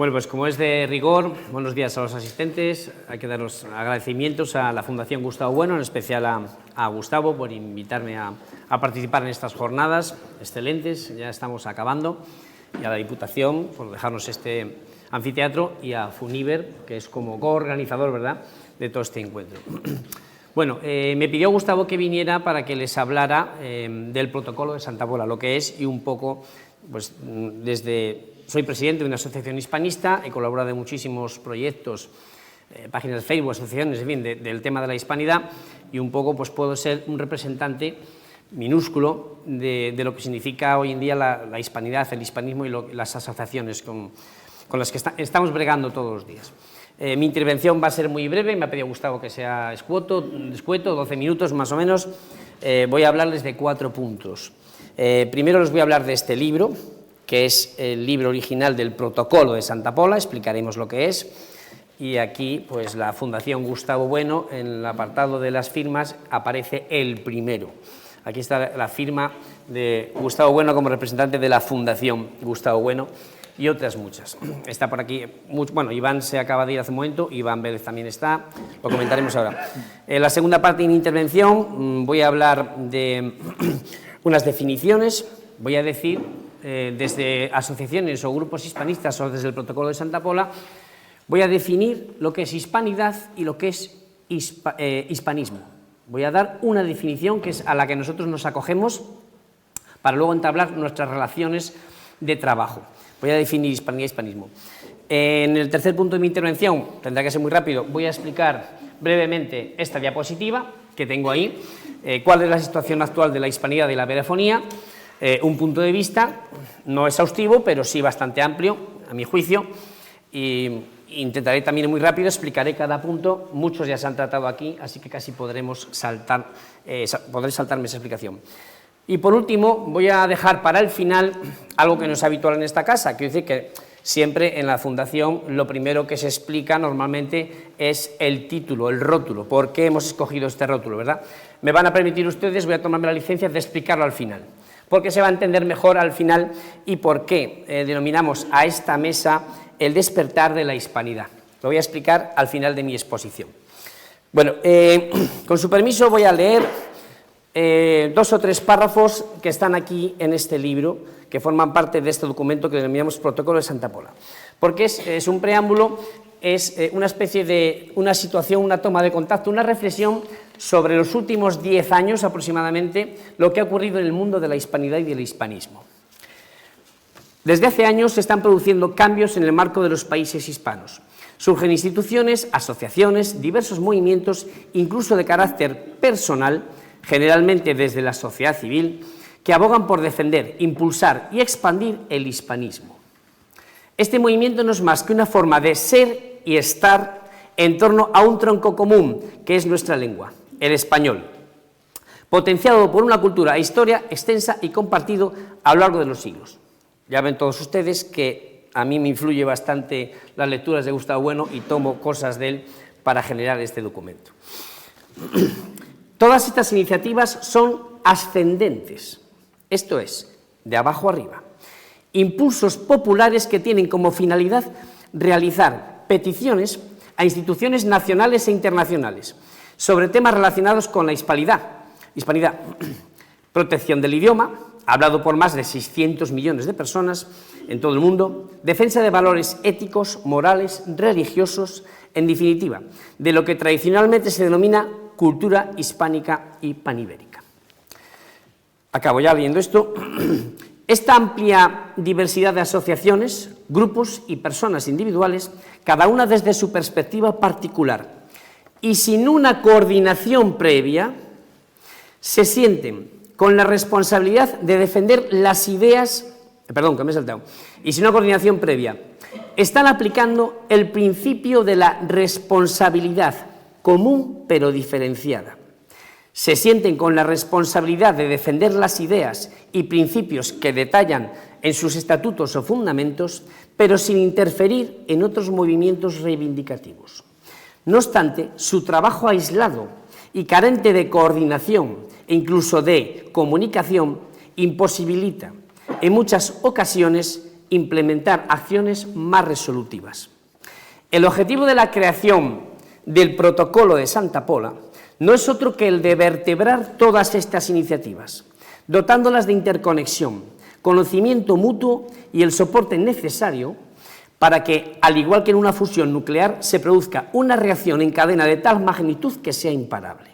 Bueno, pues como es de rigor, buenos días a los asistentes. Hay que dar los agradecimientos a la Fundación Gustavo Bueno, en especial a Gustavo por invitarme a participar en estas jornadas excelentes, ya estamos acabando, y a la Diputación por dejarnos este anfiteatro y a Funiver, que es como coorganizador, ¿verdad?, de todo este encuentro. Bueno, me pidió Gustavo que viniera para que les hablara del protocolo de Santa Pola, lo que es y un poco, pues soy presidente de una asociación hispanista, he colaborado en muchísimos proyectos, páginas de Facebook, asociaciones, en fin, del tema de la hispanidad, y un poco pues puedo ser un representante minúsculo de lo que significa hoy en día la hispanidad, el hispanismo y las asociaciones con las que estamos bregando todos los días. Mi intervención va a ser muy breve, me ha pedido Gustavo que sea escueto, 12 minutos más o menos. Voy a hablarles de 4 puntos. Primero les voy a hablar de este libro, que es el libro original del protocolo de Santa Pola, explicaremos lo que es, y aquí pues la Fundación Gustavo Bueno, en el apartado de las firmas aparece el primero. Aquí está la firma de Gustavo Bueno como representante de la Fundación Gustavo Bueno y otras muchas. Está por aquí, bueno, Iván se acaba de ir hace un momento, Iván Vélez también está, lo comentaremos ahora. En la segunda parte de mi intervención voy a hablar de unas definiciones, voy a decir desde asociaciones o grupos hispanistas o desde el protocolo de Santa Pola, voy a definir lo que es hispanidad y lo que es hispanismo. Voy a dar una definición que es a la que nosotros nos acogemos para luego entablar nuestras relaciones de trabajo. Voy a definir hispanidad y hispanismo. En el tercer punto de mi intervención, tendrá que ser muy rápido, voy a explicar brevemente esta diapositiva que tengo ahí, cuál es la situación actual de la hispanidad y la verafonía, un punto de vista no exhaustivo, pero sí bastante amplio, a mi juicio, y intentaré también muy rápido, explicaré cada punto, muchos ya se han tratado aquí, así que casi podré saltarme esa explicación. Y por último, voy a dejar para el final algo que no es habitual en esta casa, quiero decir que siempre en la Fundación lo primero que se explica normalmente es el título, el rótulo, por qué hemos escogido este rótulo, ¿verdad? Me van a permitir ustedes, voy a tomarme la licencia de explicarlo al final, porque se va a entender mejor al final y por qué denominamos a esta mesa el despertar de la hispanidad. Lo voy a explicar al final de mi exposición. Bueno, con su permiso voy a leer 2 o 3 párrafos que están aquí en este libro, que forman parte de este documento que denominamos Protocolo de Santa Pola, porque es un preámbulo, es una especie de una situación, una toma de contacto, una reflexión sobre los últimos 10 años aproximadamente, lo que ha ocurrido en el mundo de la hispanidad y del hispanismo. Desde hace años se están produciendo cambios en el marco de los países hispanos. Surgen instituciones, asociaciones, diversos movimientos, incluso de carácter personal, generalmente desde la sociedad civil, que abogan por defender, impulsar y expandir el hispanismo. Este movimiento no es más que una forma de ser y estar en torno a un tronco común, que es nuestra lengua, el español, potenciado por una cultura e historia extensa y compartido a lo largo de los siglos. Ya ven todos ustedes que a mí me influye bastante las lecturas de Gustavo Bueno y tomo cosas de él para generar este documento. Todas estas iniciativas son ascendentes, esto es, de abajo arriba, impulsos populares que tienen como finalidad realizar peticiones a instituciones nacionales e internacionales sobre temas relacionados con la hispanidad, protección del idioma, hablado por más de 600 millones de personas en todo el mundo, defensa de valores éticos, morales, religiosos, en definitiva, de lo que tradicionalmente se denomina cultura hispánica y panibérica. Acabo ya leyendo esto. Esta amplia diversidad de asociaciones, grupos y personas individuales, cada una desde su perspectiva particular y sin una coordinación previa, se sienten con la responsabilidad de defender las ideas, y sin una coordinación previa, están aplicando el principio de la responsabilidad común pero diferenciada. Se sienten con la responsabilidad de defender las ideas y principios que detallan en sus estatutos o fundamentos, pero sin interferir en otros movimientos reivindicativos. No obstante, su trabajo aislado y carente de coordinación e incluso de comunicación imposibilita en muchas ocasiones implementar acciones más resolutivas. El objetivo de la creación del Protocolo de Santa Pola no es otro que el de vertebrar todas estas iniciativas, dotándolas de interconexión, conocimiento mutuo y el soporte necesario para que, al igual que en una fusión nuclear, se produzca una reacción en cadena de tal magnitud que sea imparable.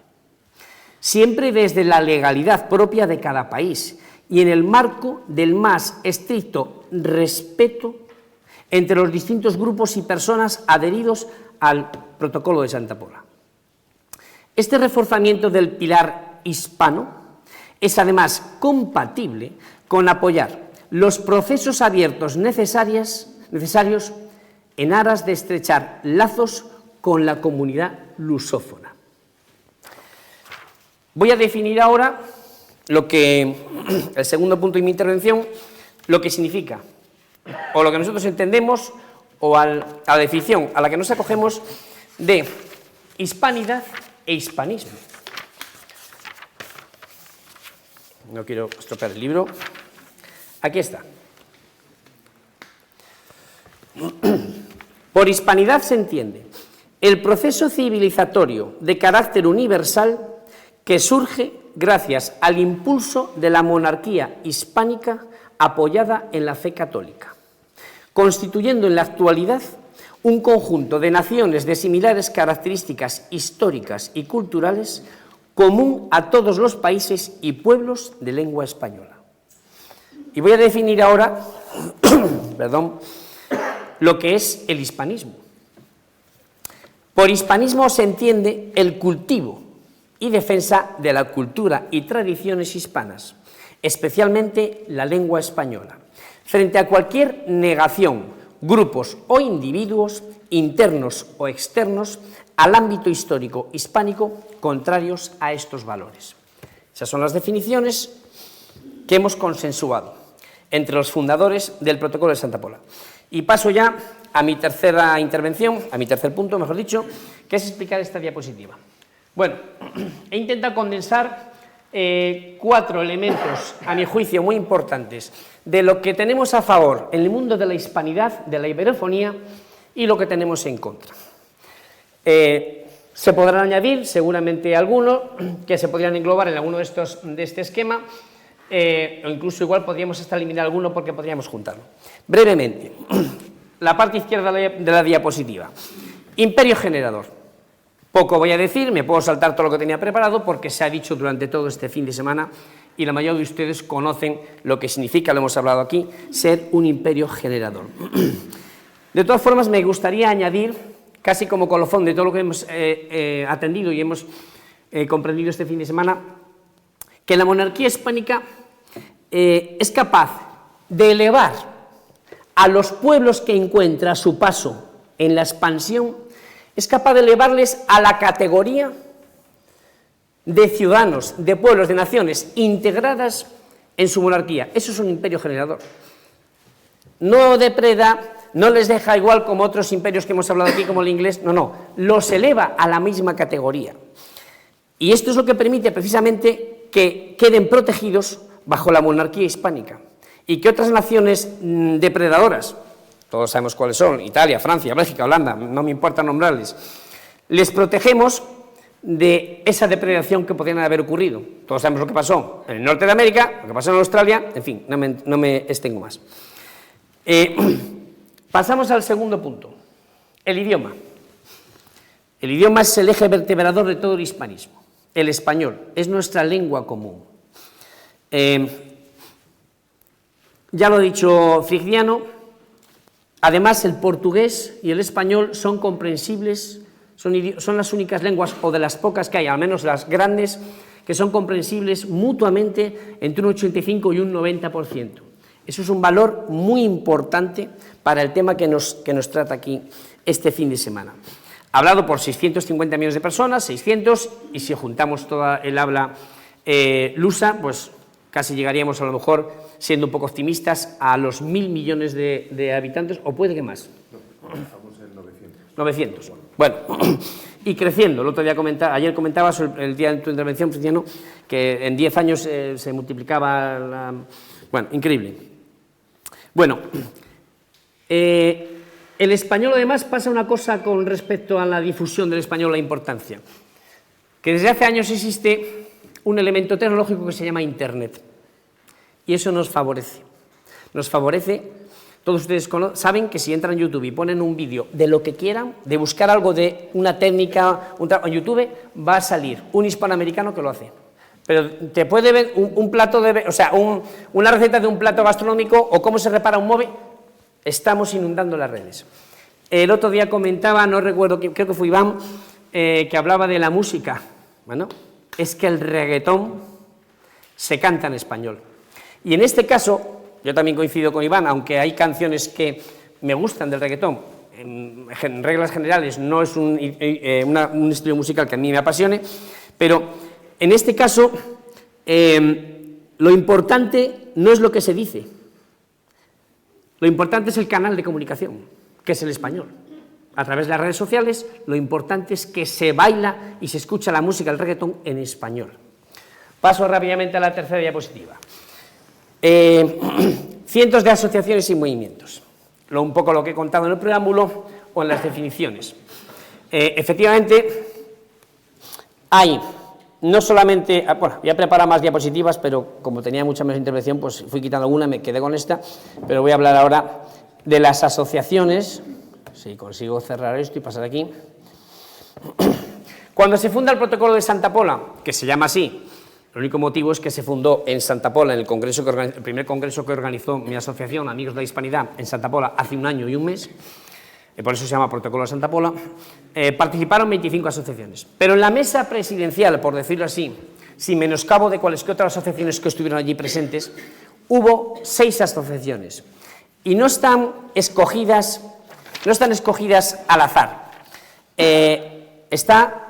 Siempre desde la legalidad propia de cada país y en el marco del más estricto respeto entre los distintos grupos y personas adheridos al Protocolo de Santa Pola. Este reforzamiento del pilar hispano es además compatible con apoyar los procesos abiertos necesarios en aras de estrechar lazos con la comunidad lusófona. Voy a definir ahora el segundo punto de mi intervención, lo que significa, o lo que nosotros entendemos, o a la definición a la que nos acogemos de hispanidad e hispanismo. No quiero estropear el libro. Aquí está. Por hispanidad se entiende el proceso civilizatorio de carácter universal que surge gracias al impulso de la monarquía hispánica apoyada en la fe católica, constituyendo en la actualidad un conjunto de naciones de similares características históricas y culturales común a todos los países y pueblos de lengua española. Y voy a definir ahora lo que es el hispanismo. Por hispanismo se entiende el cultivo y defensa de la cultura y tradiciones hispanas, especialmente la lengua española, frente a cualquier negación, grupos o individuos, internos o externos, al ámbito histórico hispánico contrarios a estos valores. Esas son las definiciones que hemos consensuado entre los fundadores del Protocolo de Santa Pola. Y paso ya a mi tercera intervención, a mi tercer punto, mejor dicho, que es explicar esta diapositiva. Bueno, he intentado condensar 4 elementos, a mi juicio, muy importantes de lo que tenemos a favor en el mundo de la hispanidad, de la iberofonía, y lo que tenemos en contra. Se podrán añadir seguramente algunos que se podrían englobar en alguno de este esquema, o incluso igual podríamos hasta eliminar alguno porque podríamos juntarlo. Brevemente, la parte izquierda de la diapositiva. Imperio generador. Poco voy a decir, me puedo saltar todo lo que tenía preparado porque se ha dicho durante todo este fin de semana y la mayoría de ustedes conocen lo que significa, lo hemos hablado aquí, ser un imperio generador. De todas formas, me gustaría añadir, casi como colofón de todo lo que hemos atendido y hemos comprendido este fin de semana, que la monarquía hispánica es capaz de elevar a los pueblos que encuentra a su paso en la expansión, es capaz de elevarles a la categoría de ciudadanos, de pueblos, de naciones integradas en su monarquía. Eso es un imperio generador. No depreda, no les deja igual como otros imperios que hemos hablado aquí, como el inglés, no, los eleva a la misma categoría. Y esto es lo que permite precisamente que queden protegidos bajo la monarquía hispánica y que otras naciones depredadoras, todos sabemos cuáles son, Italia, Francia, Bélgica, Holanda, no me importa nombrarles, les protegemos de esa depredación que podrían haber ocurrido. Todos sabemos lo que pasó en el norte de América, lo que pasó en Australia, en fin, no me extengo más. Pasamos al segundo punto, el idioma. El idioma es el eje vertebrador de todo el hispanismo. El español es nuestra lengua común. Ya lo ha dicho Frigdiano. Además, el portugués y el español son comprensibles, son las únicas lenguas, o de las pocas que hay, al menos las grandes, que son comprensibles mutuamente entre un 85 y un 90%. Eso es un valor muy importante para el tema que nos trata aquí este fin de semana. Hablado por 650 millones de personas, 600, y si juntamos toda el habla lusa, pues casi llegaríamos a lo mejor, siendo un poco optimistas, a los 1.000 millones de habitantes, o puede que más. No, estamos en 900. 900. Bueno, y creciendo. El otro día ayer comentabas, el día de tu intervención, Cristiano, que en 10 años se multiplicaba. Bueno, increíble. Bueno, El español, además, pasa una cosa con respecto a la difusión del español, la importancia, que desde hace años existe un elemento tecnológico que se llama Internet, y eso nos favorece. Nos favorece, todos ustedes saben que si entran en YouTube y ponen un vídeo de lo que quieran, de buscar algo de una técnica en YouTube, va a salir un hispanoamericano que lo hace. Pero te puede ver un plato o sea, una receta de un plato gastronómico o cómo se repara un móvil. Estamos inundando las redes. El otro día comentaba, no recuerdo, creo que fue Iván, que hablaba de la música. Bueno, es que el reggaetón se canta en español. Y en este caso, yo también coincido con Iván, aunque hay canciones que me gustan del reggaetón, en reglas generales no es un estilo musical que a mí me apasione, pero en este caso lo importante no es lo que se dice, lo importante es el canal de comunicación, que es el español. A través de las redes sociales, lo importante es que se baila y se escucha la música del reggaetón en español. Paso rápidamente a la tercera diapositiva. Cientos de asociaciones y movimientos. Un poco lo que he contado en el preámbulo o en las definiciones. Efectivamente, hay no solamente, bueno, voy a preparar más diapositivas, pero como tenía mucha más intervención, pues fui quitando alguna, me quedé con esta, pero voy a hablar ahora de las asociaciones, si consigo cerrar esto y pasar aquí. Cuando se funda el Protocolo de Santa Pola, que se llama así, el único motivo es que se fundó en Santa Pola, en el primer congreso que organizó mi asociación, Amigos de la Hispanidad, en Santa Pola, hace 1 año y 1 mes, por eso se llama Protocolo de Santa Pola, participaron 25 asociaciones. Pero en la mesa presidencial, por decirlo así, sin menoscabo de cuales que otras asociaciones que estuvieron allí presentes, hubo 6 asociaciones. Y no están escogidas al azar. Está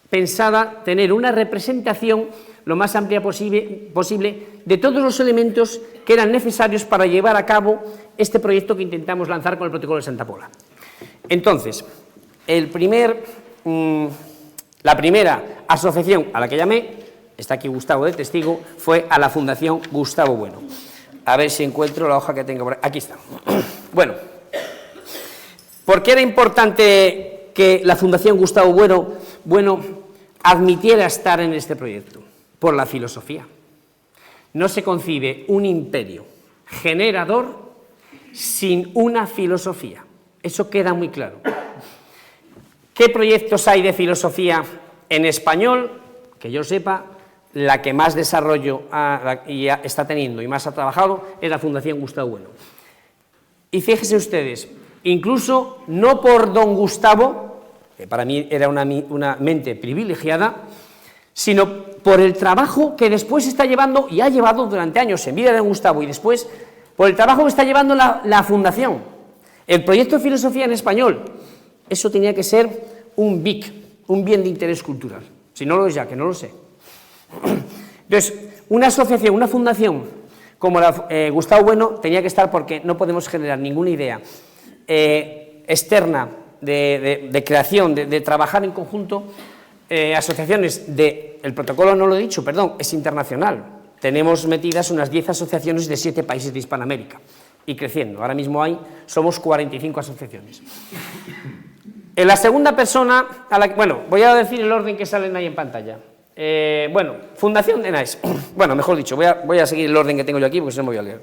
pensada tener una representación lo más amplia posible de todos los elementos que eran necesarios para llevar a cabo este proyecto que intentamos lanzar con el Protocolo de Santa Pola. Entonces, la primera asociación a la que llamé, está aquí Gustavo de testigo, fue a la Fundación Gustavo Bueno. A ver si encuentro la hoja que tengo por ahí. Aquí está. Bueno, ¿por qué era importante que la Fundación Gustavo Bueno admitiera estar en este proyecto? Por la filosofía. No se concibe un imperio generador sin una filosofía. Eso queda muy claro. ¿Qué proyectos hay de filosofía en español? Que yo sepa, la que más desarrollo está teniendo y más ha trabajado es la Fundación Gustavo Bueno. Y fíjense ustedes, incluso no por don Gustavo, que para mí era una mente privilegiada, sino por el trabajo que después está llevando, y ha llevado durante años en vida de Gustavo, y después por el trabajo que está llevando la Fundación. El proyecto de filosofía en español, eso tenía que ser un BIC, un bien de interés cultural. Si no lo es ya, que no lo sé. Entonces, una asociación, una fundación como la Gustavo Bueno tenía que estar, porque no podemos generar ninguna idea externa de creación, de trabajar en conjunto. Asociaciones el protocolo, no lo he dicho, perdón, es internacional. Tenemos metidas unas 10 asociaciones de 7 países de Hispanoamérica y creciendo. Ahora mismo somos 45 asociaciones. En la segunda persona, bueno, voy a decir el orden que salen ahí en pantalla. Bueno, Fundación de NAES. Bueno, mejor dicho, voy a seguir el orden que tengo yo aquí porque si no me voy a leer.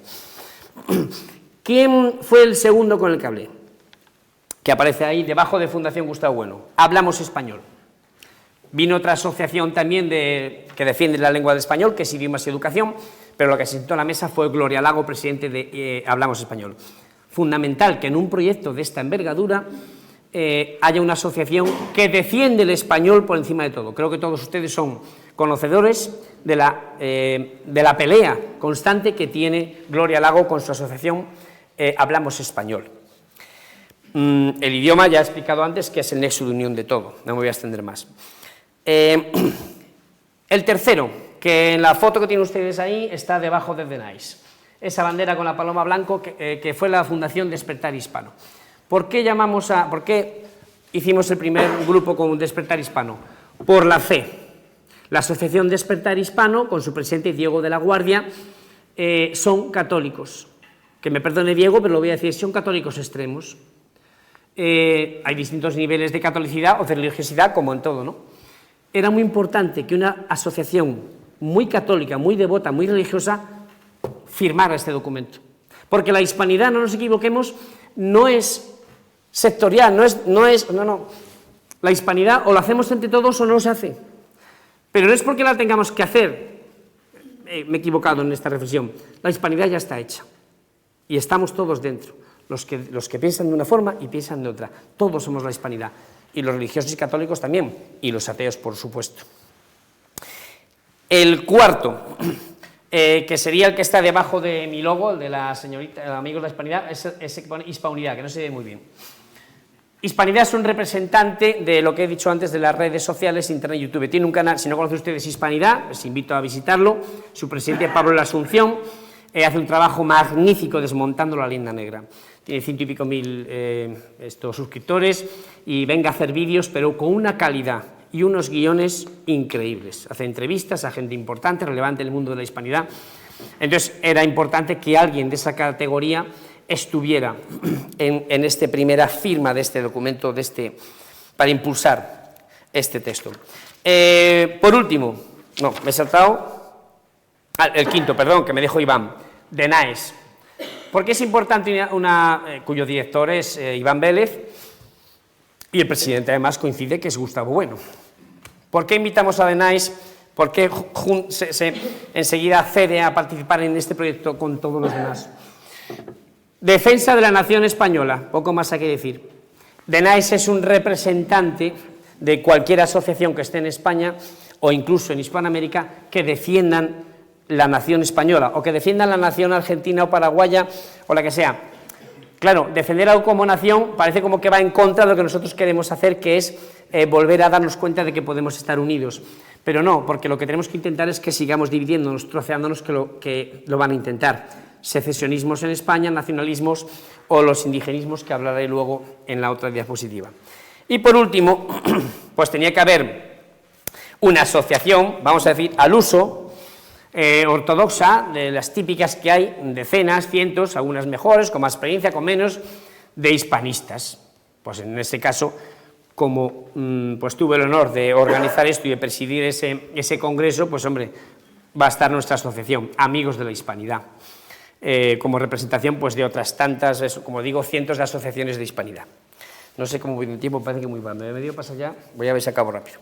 ¿Quién fue el segundo con el que hablé? Que aparece ahí debajo de Fundación Gustavo Bueno. Hablamos Español. Vino otra asociación también que defiende la lengua del español, que es Idiomas y Educación, pero lo que se sentó a la mesa fue Gloria Lago, presidente de Hablamos Español. Fundamental que en un proyecto de esta envergadura haya una asociación que defiende el español por encima de todo. Creo que todos ustedes son conocedores de la pelea constante que tiene Gloria Lago con su asociación Hablamos Español. El idioma, ya he explicado antes, que es el nexo de unión de todo, no me voy a extender más. El tercero, que en la foto que tienen ustedes ahí está debajo de NAES, esa bandera con la paloma blanco que fue la Fundación Despertar Hispano. ¿Por qué hicimos el primer grupo con Despertar Hispano? Por la fe. La Asociación Despertar Hispano, con su presidente Diego de la Guardia, son católicos. que me perdone Diego, pero lo voy a decir, son católicos extremos. Hay distintos niveles de catolicidad o de religiosidad, como en todo, ¿no? Era muy importante que una asociación muy católica, muy devota, muy religiosa, firmara este documento. Porque la hispanidad, no nos equivoquemos, no es sectorial, no. La hispanidad o la hacemos entre todos o no se hace. Pero no es porque la tengamos que hacer, me he equivocado en esta reflexión, la hispanidad ya está hecha. Y estamos todos dentro, los que piensan de una forma y piensan de otra. Todos somos la hispanidad. Y los religiosos y católicos también, y los ateos, por supuesto. El cuarto, que sería el que está debajo de mi logo, el de la señorita, el amigo de la hispanidad, es que pone hispanidad, que no se ve muy bien. Hispanidad es un representante de lo que he dicho antes de las redes sociales, Internet y YouTube. Tiene un canal, si no conocen ustedes Hispanidad, les invito a visitarlo. Su presidente, Pablo de la Asunción, hace un trabajo magnífico desmontando la leyenda negra. Tiene 100 y pico mil suscriptores y venga a hacer vídeos, pero con una calidad y unos guiones increíbles. Hace entrevistas a gente importante, relevante en el mundo de la hispanidad. Entonces, era importante que alguien de esa categoría estuviera en esta primera firma de este documento, para impulsar este texto. Por último, no, me he saltado, el quinto, perdón, que me dijo Iván, de NAES. ¿Por qué es importante cuyo director es Iván Vélez y el presidente además coincide que es Gustavo Bueno? ¿Por qué invitamos a DENAES? ¿Por qué enseguida accede a participar en este proyecto con todos los demás? Defensa de la nación española, poco más hay que decir. DENAES es un representante de cualquier asociación que esté en España o incluso en Hispanoamérica que defiendan la nación española o que defiendan la nación argentina o paraguaya o la que sea. Claro, defender algo como nación parece como que va en contra de lo que nosotros queremos hacer, que es volver a darnos cuenta de que podemos estar unidos. Pero no, porque lo que tenemos que intentar es que sigamos dividiéndonos, troceándonos, que lo van a intentar. Secesionismos en España, nacionalismos o los indigenismos, que hablaré luego en la otra diapositiva. Y por último, pues tenía que haber una asociación, vamos a decir, al uso, ortodoxa, de las típicas que hay, decenas, cientos, algunas mejores, con más experiencia, con menos, de hispanistas. Pues en ese caso, como pues tuve el honor de organizar esto y de presidir ese congreso, pues hombre, va a estar nuestra asociación, Amigos de la Hispanidad, como representación pues de otras tantas, como digo, cientos de asociaciones de hispanidad. No sé cómo voy de tiempo, parece que muy mal, me dio pasa ya, voy a ver si acabo rápido.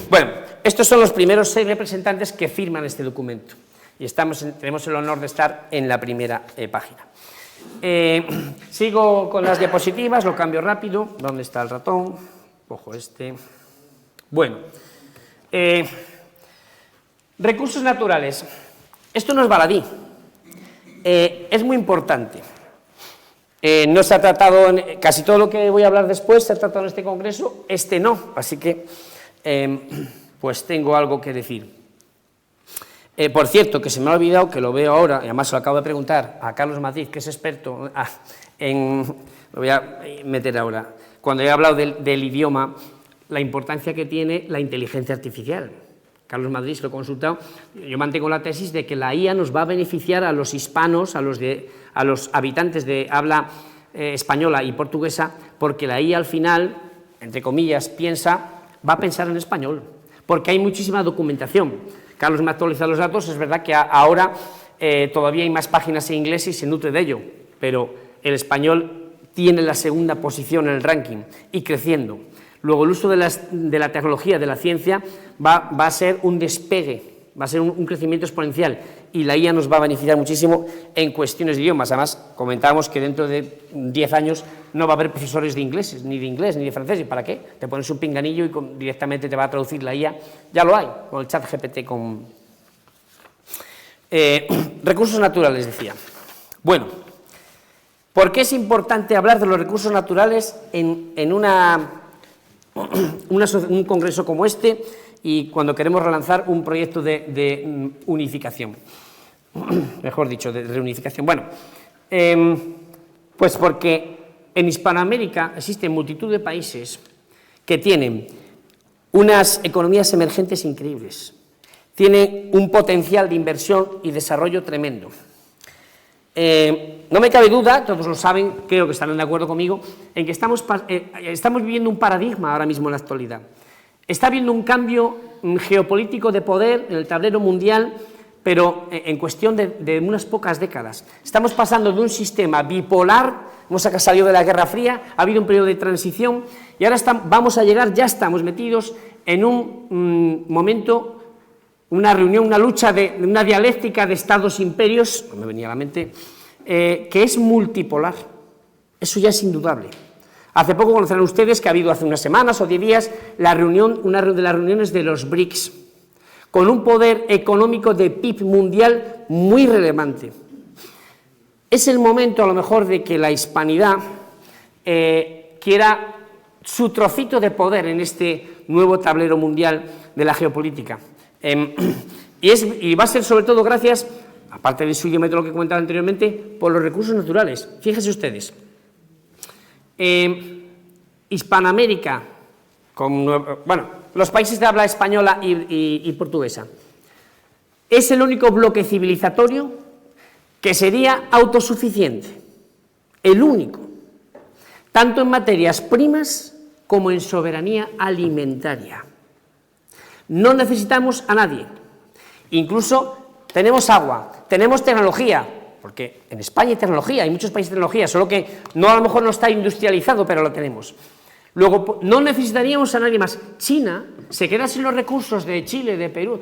Bueno, estos son los primeros 6 representantes que firman este documento y tenemos el honor de estar en la primera página. Sigo con las diapositivas, lo cambio rápido. ¿Dónde está el ratón? Cojo este. Bueno, recursos naturales. Esto no es baladí, es muy importante. No se ha tratado, casi todo lo que voy a hablar después se ha tratado en este congreso, este no, así que pues tengo algo que decir. Por cierto, que se me ha olvidado, que lo veo ahora, y además se lo acabo de preguntar a Carlos Madrid, que es experto lo voy a meter ahora, cuando he hablado del idioma, la importancia que tiene la inteligencia artificial. Carlos Madrid, lo he consultado, yo mantengo la tesis de que la IA nos va a beneficiar a los hispanos, a los habitantes de habla española y portuguesa, porque la IA al final, entre comillas, va a pensar en español, porque hay muchísima documentación. Carlos me actualiza los datos, es verdad que ahora todavía hay más páginas en inglés y se nutre de ello, pero el español tiene la segunda posición en el ranking y creciendo. Luego el uso de la tecnología, de la ciencia, va a ser un despegue, va a ser un crecimiento exponencial y la IA nos va a beneficiar muchísimo en cuestiones de idiomas. Además, comentábamos que dentro de 10 años no va a haber profesores de inglés, ni de francés. ¿Y para qué? Te pones un pinganillo y directamente te va a traducir la IA. Ya lo hay, con el chat GPT. Recursos naturales, decía. Bueno, ¿por qué es importante hablar de los recursos naturales en un congreso como este y cuando queremos relanzar un proyecto de unificación? Mejor dicho, de reunificación. Bueno, pues porque en Hispanoamérica existen multitud de países que tienen unas economías emergentes increíbles, tienen un potencial de inversión y desarrollo tremendo. No me cabe duda, todos lo saben, creo que estarán de acuerdo conmigo, en que estamos viviendo un paradigma ahora mismo en la actualidad. Está habiendo un cambio geopolítico de poder en el tablero mundial, pero en cuestión de unas pocas décadas. Estamos pasando de un sistema bipolar, hemos salido de la Guerra Fría, ha habido un periodo de transición y ahora vamos a llegar, ya estamos metidos en un momento, una reunión, una lucha, una dialéctica de estados-imperios, no me venía a la mente, que es multipolar. Eso ya es indudable. Hace poco conocerán ustedes que ha habido hace unas semanas o 10 días una de las reuniones de los BRICS, con un poder económico de PIB mundial muy relevante. Es el momento, a lo mejor, de que la hispanidad quiera su trocito de poder en este nuevo tablero mundial de la geopolítica. Y va a ser sobre todo gracias, aparte del suyo método que comentaba anteriormente, por los recursos naturales. Fíjense ustedes, Hispanoamérica, los países de habla española y portuguesa, es el único bloque civilizatorio que sería autosuficiente, el único, tanto en materias primas como en soberanía alimentaria. No necesitamos a nadie, incluso tenemos agua, tenemos tecnología, porque en España hay tecnología, hay muchos países de tecnología, solo que a lo mejor no está industrializado, pero lo tenemos. Luego, no necesitaríamos a nadie más. China se queda sin los recursos de Chile, de Perú,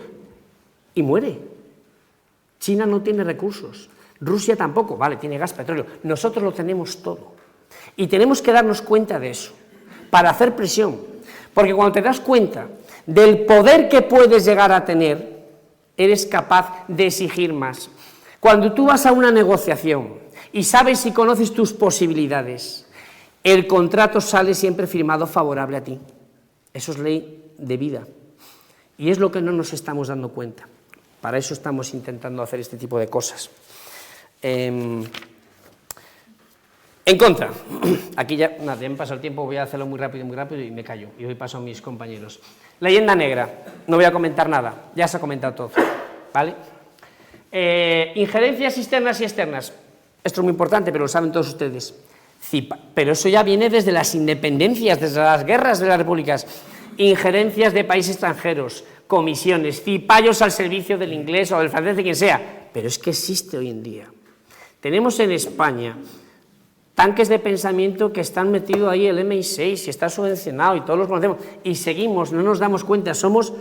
y muere. China no tiene recursos, Rusia tampoco, vale, tiene gas, petróleo, nosotros lo tenemos todo. Y tenemos que darnos cuenta de eso, para hacer presión, porque cuando te das cuenta del poder que puedes llegar a tener, eres capaz de exigir más. Cuando tú vas a una negociación y sabes y conoces tus posibilidades, el contrato sale siempre firmado favorable a ti. Eso es ley de vida. Y es lo que no nos estamos dando cuenta. Para eso estamos intentando hacer este tipo de cosas. En contra, aquí ya me pasa el tiempo, voy a hacerlo muy rápido y me callo. Y hoy paso a mis compañeros. Leyenda negra, no voy a comentar nada, ya se ha comentado todo, ¿vale? Injerencias externas y externas, esto es muy importante, pero lo saben todos ustedes. Pero eso ya viene desde las independencias, desde las guerras de las repúblicas. Injerencias de países extranjeros, comisiones, cipayos al servicio del inglés o del francés, de quien sea, pero es que existe hoy en día. Tenemos en España tanques de pensamiento que están metidos ahí, el MI6, y está subvencionado, y todos los conocemos, y seguimos, no nos damos cuenta, somos,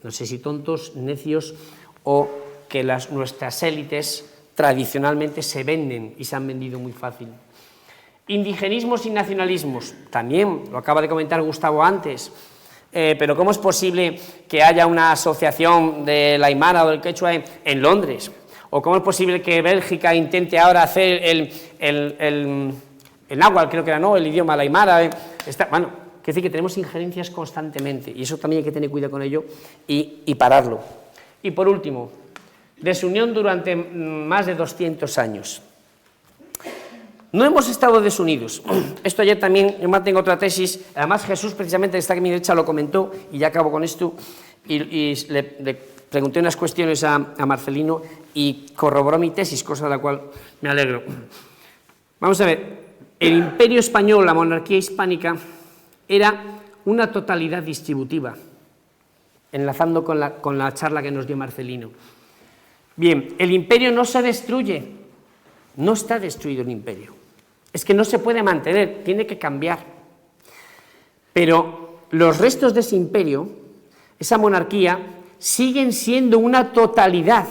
no sé si tontos, necios, o que nuestras élites tradicionalmente se venden, y se han vendido muy fácil. Indigenismos y nacionalismos, también, lo acaba de comentar Gustavo antes, pero ¿cómo es posible que haya una asociación de la Aymara o del Quechua en Londres? ¿O cómo es posible que Bélgica intente ahora hacer el náhuatl, creo que era, ¿no?, el idioma, la Aymara? Bueno, quiere decir que tenemos injerencias constantemente, y eso también hay que tener cuidado con ello y pararlo. Y por último, desunión durante más de 200 años. No hemos estado desunidos. Esto ayer también, yo mantengo otra tesis, además Jesús precisamente está aquí a mi derecha lo comentó, y ya acabo con esto, y le pregunté unas cuestiones a Marcelino y corroboró mi tesis, cosa de la cual me alegro. Vamos a ver, el imperio español, la monarquía hispánica, era una totalidad distributiva, enlazando con la charla que nos dio Marcelino. Bien, el imperio no se destruye, no está destruido el imperio. Es que no se puede mantener, tiene que cambiar. Pero los restos de ese imperio, esa monarquía, siguen siendo una totalidad.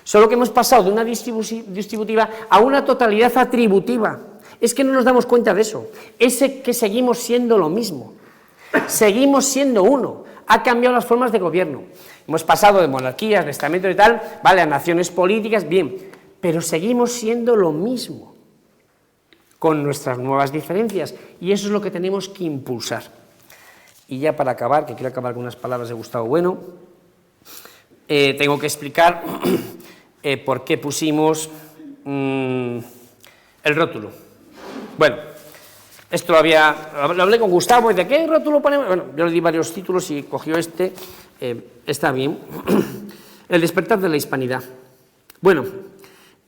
Solo que hemos pasado de una distributiva a una totalidad atributiva. Es que no nos damos cuenta de eso. Es que seguimos siendo lo mismo. Seguimos siendo uno. Ha cambiado las formas de gobierno. Hemos pasado de monarquías, de estamentos y tal, vale, a naciones políticas, bien, pero seguimos siendo lo mismo, con nuestras nuevas diferencias, y eso es lo que tenemos que impulsar. Y ya para acabar, que quiero acabar con unas palabras de Gustavo Bueno, tengo que explicar por qué pusimos el rótulo. Bueno, esto lo hablé con Gustavo, y ¿de qué rótulo ponemos? Bueno, yo le di varios títulos y cogió este, está bien. El despertar de la hispanidad. Bueno,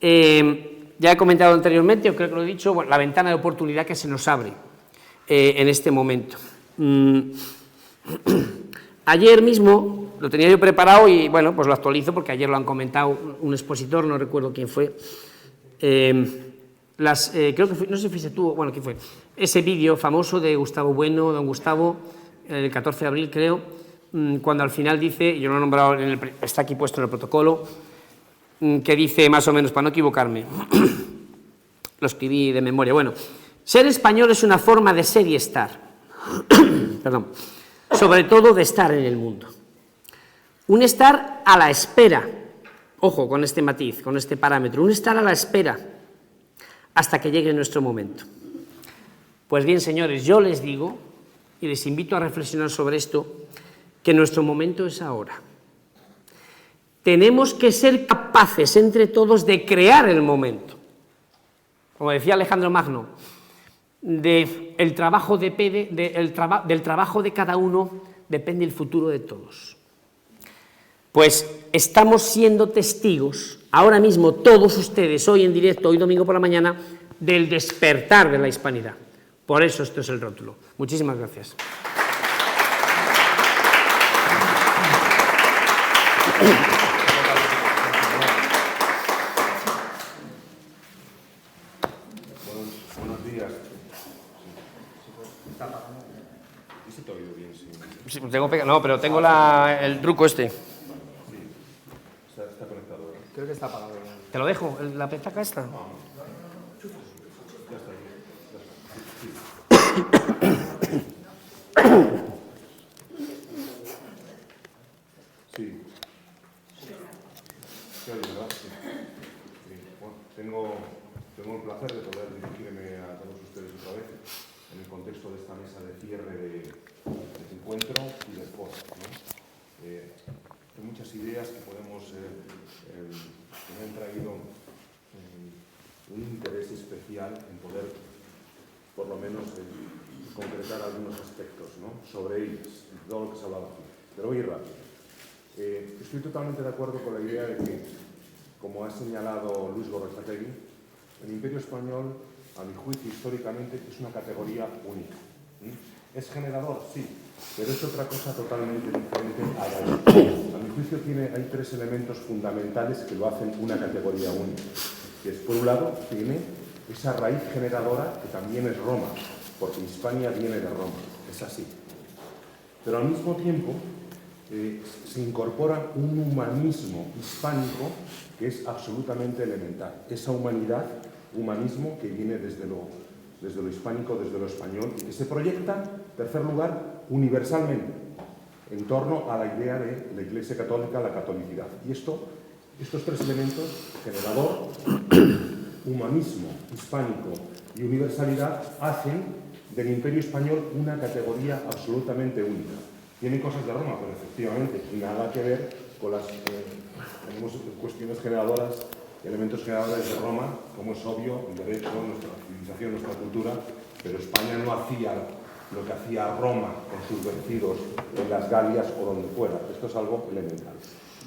ya Ya he comentado anteriormente, o creo que lo he dicho, bueno, la ventana de oportunidad que se nos abre en este momento. Ayer mismo lo tenía yo preparado y, bueno, pues lo actualizo porque ayer lo han comentado un expositor, no recuerdo quién fue. Creo que fue, no sé si fuiste tú, bueno, ¿quién fue? Ese vídeo famoso de Gustavo Bueno, don Gustavo, el 14 de abril, creo, cuando al final dice, yo lo he nombrado, está aquí puesto en el protocolo, que dice más o menos, para no equivocarme, lo escribí de memoria, bueno, ser español es una forma de ser y estar, perdón, sobre todo de estar en el mundo. Un estar a la espera, ojo con este matiz, con este parámetro, un estar a la espera hasta que llegue nuestro momento. Pues bien, señores, yo les digo, y les invito a reflexionar sobre esto, que nuestro momento es ahora. Tenemos que ser capaces entre todos de crear el momento. Como decía Alejandro Magno, del trabajo de cada uno depende el futuro de todos. Pues estamos siendo testigos, ahora mismo todos ustedes, hoy en directo, hoy domingo por la mañana, del despertar de la hispanidad. Por eso esto es el rótulo. Muchísimas gracias. Buenos días. ¿Sí te he oído bien? Sí. No, pero tengo el truco este. Está conectado, ¿verdad? Creo que está apagado. ¿Te lo dejo? ¿La petaca esta? Sí. ¿Qué oye, verdad? Sí. Sí. Bueno, tengo el placer de poder dirigirme a todos ustedes otra vez en el contexto de esta mesa de cierre de encuentro y de foro, ¿no? Hay muchas ideas que podemos que me han traído un interés especial en poder, por lo menos, concretar algunos aspectos, ¿no?, sobre ellos, de todo lo que se ha hablado aquí. Pero voy a ir rápido. Estoy totalmente de acuerdo con la idea de que, como ha señalado Luis Gorrotxategi, el Imperio Español, a mi juicio, históricamente, es una categoría única. ¿Es generador? Sí, pero es otra cosa totalmente diferente a la otra. A mi juicio hay tres elementos fundamentales que lo hacen una categoría única. Que es, por un lado, tiene esa raíz generadora que también es Roma, porque Hispania viene de Roma, es así. Pero al mismo tiempo se incorpora un humanismo hispánico que es absolutamente elemental. Esa humanismo que viene desde lo hispánico, desde lo español, y que se proyecta, en tercer lugar, universalmente, en torno a la idea de la Iglesia Católica, la catolicidad. Y estos tres elementos, generador, humanismo hispánico y universalidad, hacen del Imperio Español una categoría absolutamente única. Tiene cosas de Roma, pero efectivamente nada que ver con tenemos cuestiones generadoras, elementos generadores de Roma, como es obvio, el derecho, nuestra civilización, nuestra cultura, pero España no hacía lo que hacía Roma con sus vencidos en las Galias o donde fuera. Esto es algo elemental.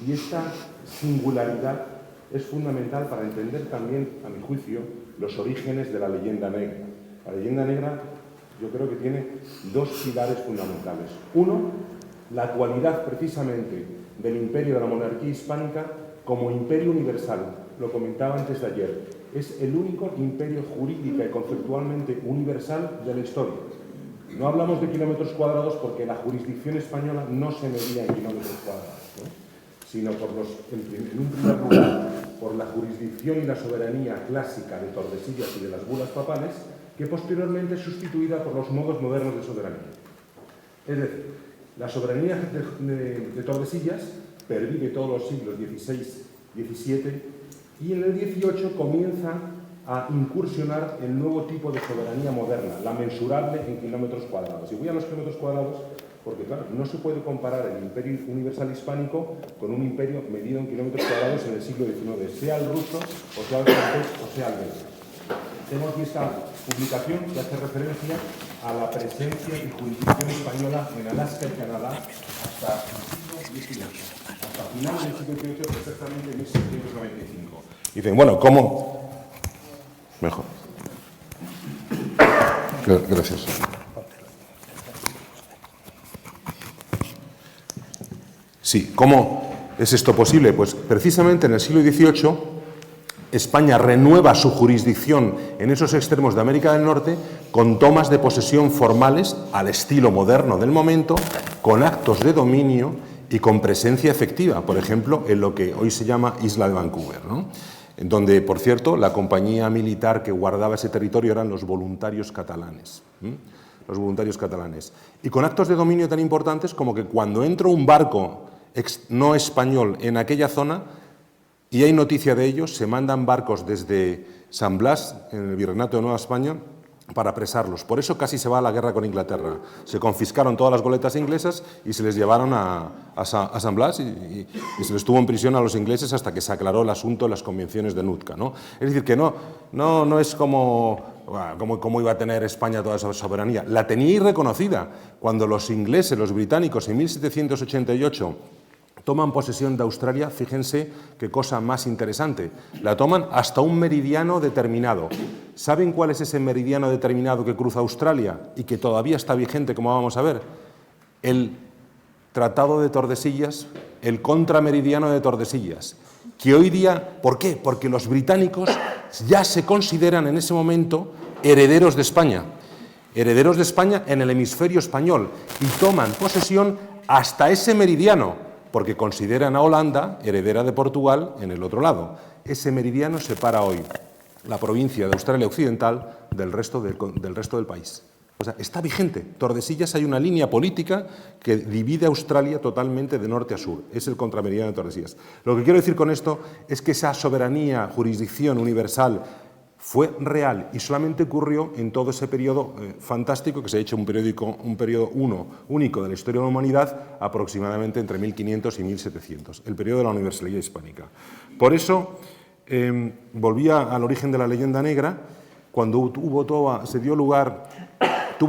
Y esta singularidad es fundamental para entender también, a mi juicio, los orígenes de la leyenda negra. La leyenda negra, yo creo que tiene dos pilares fundamentales. Uno, la cualidad precisamente del imperio de la monarquía hispánica como imperio universal. Lo comentaba antes de ayer. Es el único imperio jurídica y conceptualmente universal de la historia. No hablamos de kilómetros cuadrados porque la jurisdicción española no se medía en kilómetros cuadrados, ¿no?, sino en un primer lugar por la jurisdicción y la soberanía clásica de Tordesillas y de las bulas papales, que posteriormente es sustituida por los modos modernos de soberanía. Es decir, la soberanía de Tordesillas pervive todos los siglos XVI, XVII, y en el XVIII comienza a incursionar el nuevo tipo de soberanía moderna, la mensurable en kilómetros cuadrados. Y voy a los kilómetros cuadrados porque, claro, no se puede comparar el imperio universal hispánico con un imperio medido en kilómetros cuadrados en el siglo XIX, sea el ruso, o sea el francés, o sea el belga. Tengo aquí esta publicación que hace referencia a la presencia y jurisdicción española en Alaska y Canadá hasta el siglo XVIII, hasta finales del siglo XVIII, exactamente en 1795. Dicen, bueno, ¿cómo Mejor. Gracias. Sí, ¿cómo es esto posible? Pues precisamente en el siglo XVIII España renueva su jurisdicción en esos extremos de América del Norte con tomas de posesión formales al estilo moderno del momento, con actos de dominio y con presencia efectiva, por ejemplo, en lo que hoy se llama Isla de Vancouver, ¿no? En donde, por cierto, la compañía militar que guardaba ese territorio eran los voluntarios catalanes. Los voluntarios catalanes. Y con actos de dominio tan importantes como que cuando entra un barco no español en aquella zona y hay noticia de ellos, se mandan barcos desde San Blas, en el Virreinato de Nueva España, para apresarlos. Por eso casi se va a la guerra con Inglaterra. Se confiscaron todas las goletas inglesas y se les llevaron a San Blas y se les tuvo en prisión a los ingleses hasta que se aclaró el asunto en las convenciones de Nootka, ¿no? Es decir, que no es como iba a tener España toda esa soberanía. La tenía irreconocida. Cuando los ingleses, los británicos, en 1788 toman posesión de Australia, fíjense qué cosa más interesante. La toman hasta un meridiano determinado. ¿Saben cuál es ese meridiano determinado que cruza Australia y que todavía está vigente, como vamos a ver? El Tratado de Tordesillas, el contrameridiano de Tordesillas, que hoy día, ¿por qué? Porque los británicos ya se consideran en ese momento herederos de España en el hemisferio español y toman posesión hasta ese meridiano, porque consideran a Holanda heredera de Portugal en el otro lado. Ese meridiano separa hoy la provincia de Australia Occidental del resto del país. O sea, está vigente. Tordesillas, hay una línea política que divide Australia totalmente de norte a sur. Es el contrameridiano de Tordesillas. Lo que quiero decir con esto es que esa soberanía, jurisdicción universal fue real y solamente ocurrió en todo ese periodo fantástico que se ha hecho un periodo único de la historia de la humanidad, aproximadamente entre 1500 y 1700, el periodo de la universalidad hispánica. Por eso, volvía al origen de la leyenda negra, cuando tuvo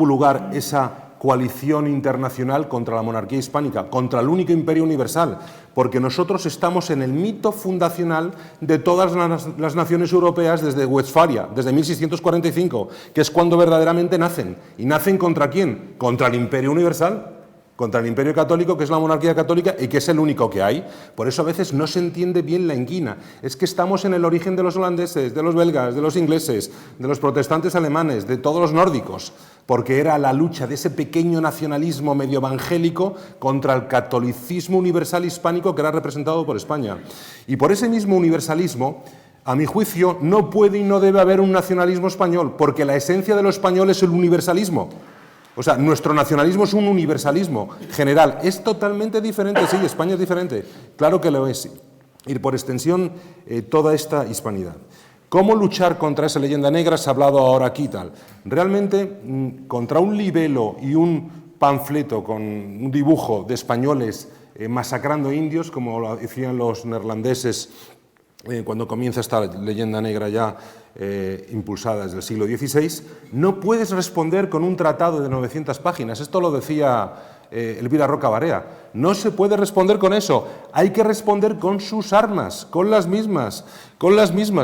lugar esa coalición internacional contra la monarquía hispánica, contra el único imperio universal, porque nosotros estamos en el mito fundacional de todas las naciones europeas desde Westfalia, desde 1645, que es cuando verdaderamente nacen. ¿Y nacen contra quién? Contra el imperio universal, contra el imperio católico, que es la monarquía católica y que es el único que hay. Por eso a veces no se entiende bien la inquina. Es que estamos en el origen de los holandeses, de los belgas, de los ingleses, de los protestantes alemanes, de todos los nórdicos, porque era la lucha de ese pequeño nacionalismo medio evangélico contra el catolicismo universal hispánico que era representado por España. Y por ese mismo universalismo, a mi juicio, no puede y no debe haber un nacionalismo español, porque la esencia de lo español es el universalismo. O sea, nuestro nacionalismo es un universalismo general. Es totalmente diferente, sí, España es diferente. Claro que lo es. Y por extensión, toda esta hispanidad. ¿Cómo luchar contra esa leyenda negra? Se ha hablado ahora aquí y tal. Realmente, contra un libelo y un panfleto con un dibujo de españoles masacrando indios, como lo decían los neerlandeses cuando comienza esta leyenda negra ya impulsada desde el siglo XVI, no puedes responder con un tratado de 900 páginas. Esto lo decía Elvira Roca Barea. No se puede responder con eso. Hay que responder con sus armas, con las mismas.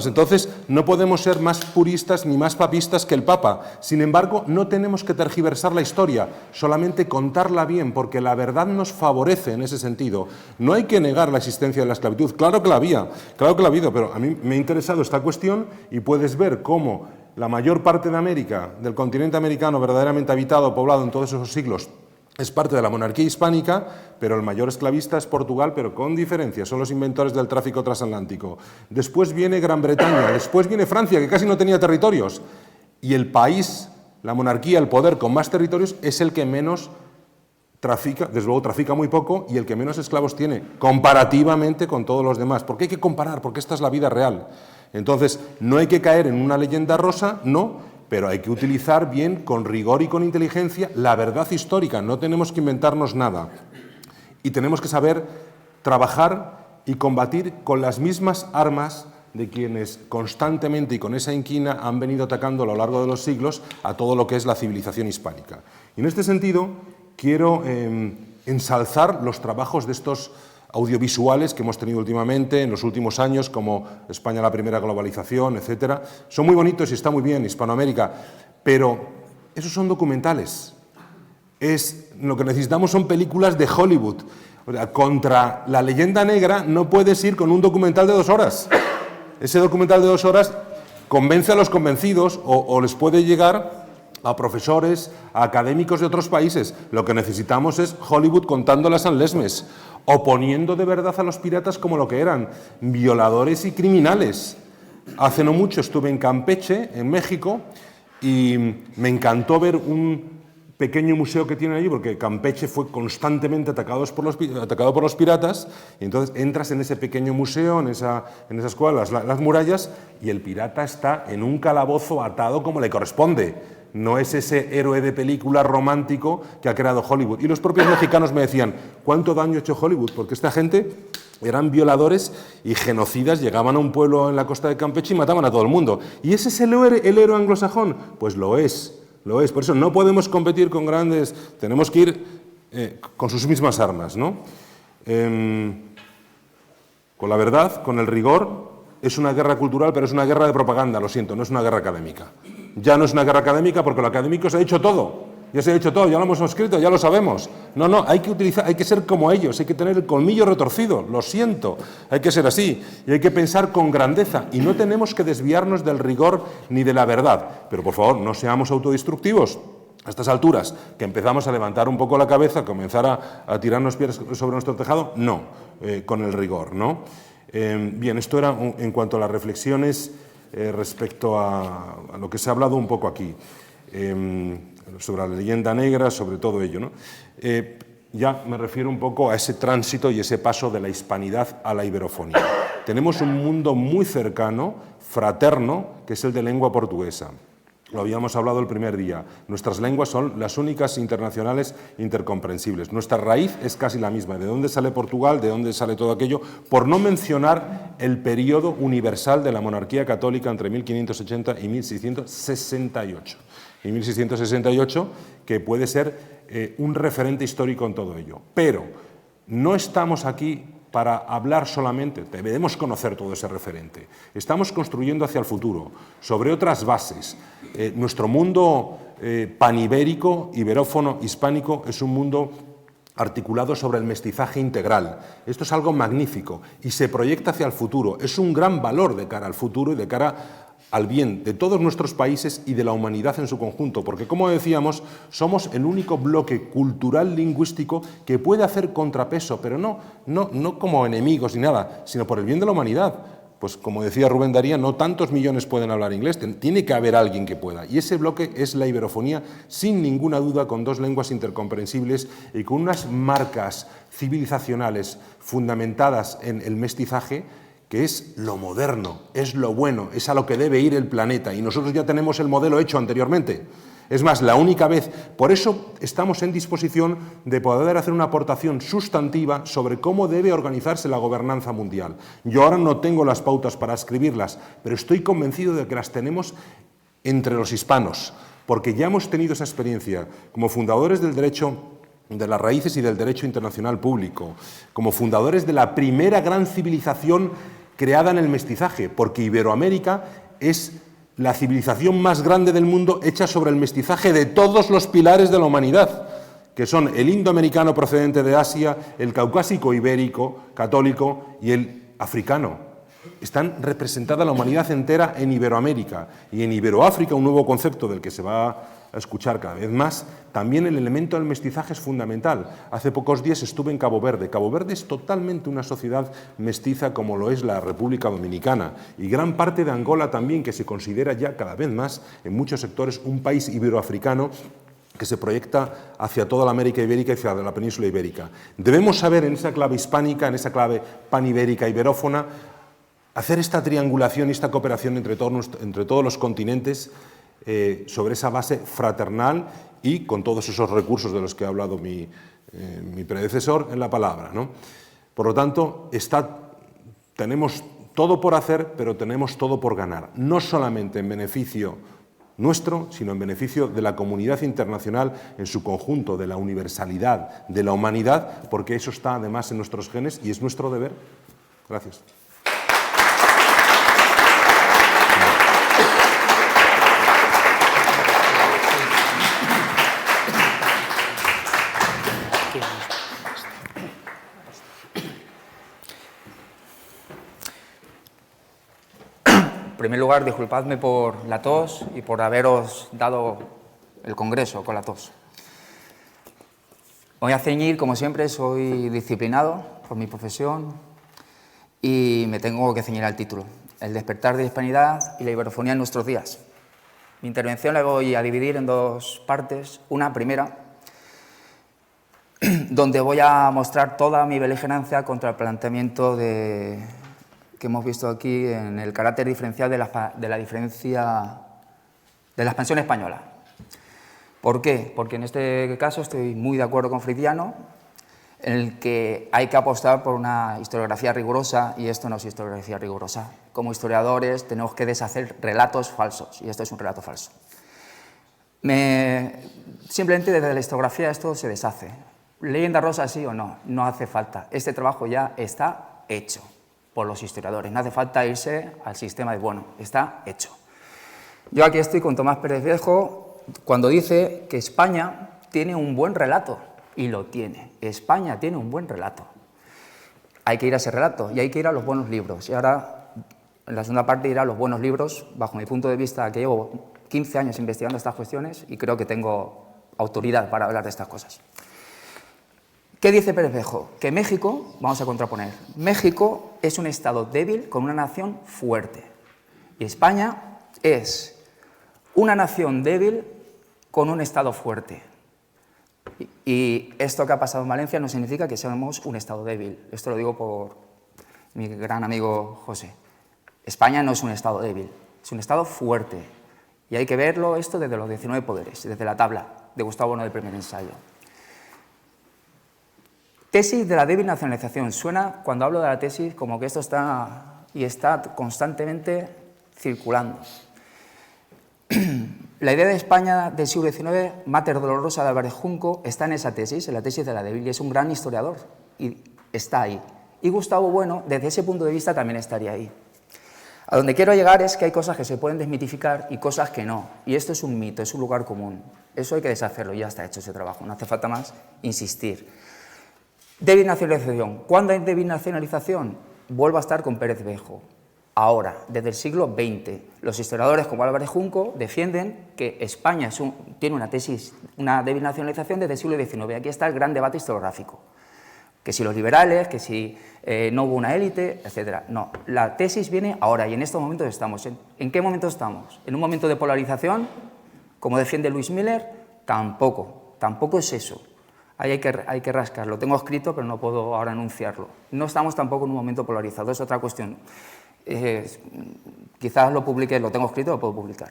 Entonces, no podemos ser más puristas ni más papistas que el Papa. Sin embargo, no tenemos que tergiversar la historia, solamente contarla bien, porque la verdad nos favorece en ese sentido. No hay que negar la existencia de la esclavitud. Claro que la había, pero a mí me ha interesado esta cuestión y puedes ver cómo la mayor parte de América, del continente americano verdaderamente habitado, poblado en todos esos siglos, es parte de la monarquía hispánica, pero el mayor esclavista es Portugal, pero con diferencia, son los inventores del tráfico transatlántico. Después viene Gran Bretaña, después viene Francia, que casi no tenía territorios. Y el país, la monarquía, el poder con más territorios, es el que menos trafica, desde luego trafica muy poco, y el que menos esclavos tiene, comparativamente con todos los demás. ¿Por qué hay que comparar? Porque esta es la vida real. Entonces, no hay que caer en una leyenda rosa, no, pero hay que utilizar bien, con rigor y con inteligencia, la verdad histórica. No tenemos que inventarnos nada. Y tenemos que saber trabajar y combatir con las mismas armas de quienes constantemente y con esa inquina han venido atacando a lo largo de los siglos a todo lo que es la civilización hispánica. Y en este sentido, quiero ensalzar los trabajos de estos audiovisuales que hemos tenido últimamente, en los últimos años, como España la primera globalización, etcétera. Son muy bonitos y está muy bien, Hispanoamérica, pero esos son documentales. Lo que necesitamos son películas de Hollywood. O sea, contra la leyenda negra no puedes ir con un documental de 2 horas. Ese documental de 2 horas convence a los convencidos o les puede llegar a profesores, a académicos de otros países. Lo que necesitamos es Hollywood contando las sanlesmes, oponiendo de verdad a los piratas como lo que eran, violadores y criminales. Hace no mucho estuve en Campeche, en México, y me encantó ver un pequeño museo que tienen allí, porque Campeche fue constantemente atacado por los piratas, y entonces entras en ese pequeño museo, en esa escuela, las murallas, y el pirata está en un calabozo atado como le corresponde. No es ese héroe de película romántico que ha creado Hollywood. Y los propios mexicanos me decían, ¿cuánto daño ha hecho Hollywood? Porque esta gente eran violadores y genocidas, llegaban a un pueblo en la costa de Campeche y mataban a todo el mundo. ¿Y ese es el héroe anglosajón? Pues lo es. Por eso no podemos competir con grandes, tenemos que ir con sus mismas armas, ¿no? Con la verdad, con el rigor. Es una guerra cultural, pero es una guerra de propaganda, lo siento, no es una guerra académica. Ya no es una guerra académica porque lo académico se ha dicho todo. Ya se ha dicho todo, ya lo hemos escrito, ya lo sabemos. No, hay que ser como ellos, hay que tener el colmillo retorcido, lo siento, hay que ser así, y hay que pensar con grandeza, y no tenemos que desviarnos del rigor ni de la verdad. Pero por favor, no seamos autodestructivos. A estas alturas, que empezamos a levantar un poco la cabeza, a comenzar a tirarnos piedras sobre nuestro tejado, no, con el rigor, ¿no? Bien, esto era en cuanto a las reflexiones respecto a lo que se ha hablado un poco aquí. Sobre la leyenda negra, sobre todo ello, ¿no? Ya me refiero un poco a ese tránsito y ese paso de la hispanidad a la iberofonía. Tenemos un mundo muy cercano, fraterno, que es el de lengua portuguesa. Lo habíamos hablado el primer día. Nuestras lenguas son las únicas internacionales intercomprensibles. Nuestra raíz es casi la misma. ¿De dónde sale Portugal? ¿De dónde sale todo aquello? Por no mencionar el periodo universal de la monarquía católica entre 1580 y 1668. Y 1668, que puede ser un referente histórico en todo ello. Pero no estamos aquí para hablar solamente, debemos conocer todo ese referente. Estamos construyendo hacia el futuro, sobre otras bases. Nuestro mundo panibérico, iberófono, hispánico, es un mundo articulado sobre el mestizaje integral. Esto es algo magnífico y se proyecta hacia el futuro. Es un gran valor de cara al futuro y de cara al bien de todos nuestros países y de la humanidad en su conjunto, porque, como decíamos, somos el único bloque cultural lingüístico que puede hacer contrapeso, pero no como enemigos ni nada, sino por el bien de la humanidad. Pues, como decía Rubén Darío, no tantos millones pueden hablar inglés, tiene que haber alguien que pueda. Y ese bloque es la iberofonía, sin ninguna duda, con 2 lenguas intercomprensibles y con unas marcas civilizacionales fundamentadas en el mestizaje, que es lo moderno, es lo bueno, es a lo que debe ir el planeta, y nosotros ya tenemos el modelo hecho anteriormente. Es más, la única vez, por eso estamos en disposición de poder hacer una aportación sustantiva sobre cómo debe organizarse la gobernanza mundial. Yo ahora no tengo las pautas para escribirlas, pero estoy convencido de que las tenemos entre los hispanos, porque ya hemos tenido esa experiencia como fundadores del derecho de las raíces y del derecho internacional público, como fundadores de la primera gran civilización creada en el mestizaje, porque Iberoamérica es la civilización más grande del mundo hecha sobre el mestizaje de todos los pilares de la humanidad, que son el indoamericano procedente de Asia, el caucásico ibérico, católico y el africano. Están representada la humanidad entera en Iberoamérica, y en Iberoáfrica, un nuevo concepto del que se va a escuchar cada vez más, también el elemento del mestizaje es fundamental. Hace pocos días estuve en Cabo Verde. Cabo Verde es totalmente una sociedad mestiza como lo es la República Dominicana, y gran parte de Angola también, que se considera ya cada vez más en muchos sectores un país iberoafricano que se proyecta hacia toda la América ibérica y hacia la península ibérica. Debemos saber, en esa clave hispánica, en esa clave panibérica iberófona, hacer esta triangulación y esta cooperación entre todos los continentes sobre esa base fraternal y con todos esos recursos de los que ha hablado mi predecesor en la palabra, ¿no? Por lo tanto, tenemos todo por hacer, pero tenemos todo por ganar, no solamente en beneficio nuestro, sino en beneficio de la comunidad internacional en su conjunto, de la universalidad, de la humanidad, porque eso está además en nuestros genes y es nuestro deber. Gracias. En primer lugar, disculpadme por la tos y por haberos dado el congreso con la tos. Me voy a ceñir, como siempre, soy disciplinado por mi profesión y me tengo que ceñir al título: El despertar de la hispanidad y la iberofonía en nuestros días. Mi intervención la voy a dividir en dos partes. Una primera, donde voy a mostrar toda mi beligerancia contra el planteamiento que hemos visto aquí en el carácter diferencial de la expansión española. ¿Por qué? Porque en este caso estoy muy de acuerdo con Fritiano, en el que hay que apostar por una historiografía rigurosa, y esto no es historiografía rigurosa. Como historiadores tenemos que deshacer relatos falsos, y esto es un relato falso. Simplemente desde la historiografía esto se deshace. ¿Leyenda rosa sí o no? No hace falta. Este trabajo ya está hecho por los historiadores. No hace falta irse al sistema de, bueno, está hecho. Yo aquí estoy con Tomás Pérez Viejo cuando dice que España tiene un buen relato, y lo tiene. España tiene un buen relato. Hay que ir a ese relato y hay que ir a los buenos libros. Y ahora, en la segunda parte, iré a los buenos libros, bajo mi punto de vista, que llevo 15 años investigando estas cuestiones y creo que tengo autoridad para hablar de estas cosas. ¿Qué dice Pérez Viejo? Que México, vamos a contraponer, México es un Estado débil con una nación fuerte. Y España es una nación débil con un Estado fuerte. Y esto que ha pasado en Valencia no significa que seamos un Estado débil. Esto lo digo por mi gran amigo José. España no es un Estado débil, es un Estado fuerte. Y hay que verlo esto desde los 19 poderes, desde la tabla de Gustavo Bueno del primer ensayo. Tesis de la débil nacionalización. Suena, cuando hablo de la tesis, como que esto está constantemente circulando. La idea de España del siglo XIX, Mater Dolorosa de Álvarez Junco, está en esa tesis, en la tesis de la débil, y es un gran historiador, y está ahí. Y Gustavo Bueno, desde ese punto de vista, también estaría ahí. A donde quiero llegar es que hay cosas que se pueden desmitificar y cosas que no, y esto es un mito, es un lugar común. Eso hay que deshacerlo, ya está hecho ese trabajo, no hace falta más insistir. Débil nacionalización. ¿Cuándo hay débil nacionalización? Vuelvo a estar con Pérez Viejo. Ahora, desde el siglo XX, los historiadores como Álvarez Junco defienden que España tiene una débil nacionalización desde el siglo XIX. Aquí está el gran debate historiográfico. Que si los liberales, que si no hubo una élite, etc. No, la tesis viene ahora y en estos momentos estamos. ¿En qué momento estamos? ¿En un momento de polarización, como defiende Luis Miller? Tampoco es eso. Ahí hay que rascar. Lo tengo escrito, pero no puedo ahora enunciarlo. No estamos tampoco en un momento polarizado, es otra cuestión. Quizás lo publique, lo tengo escrito, lo puedo publicar.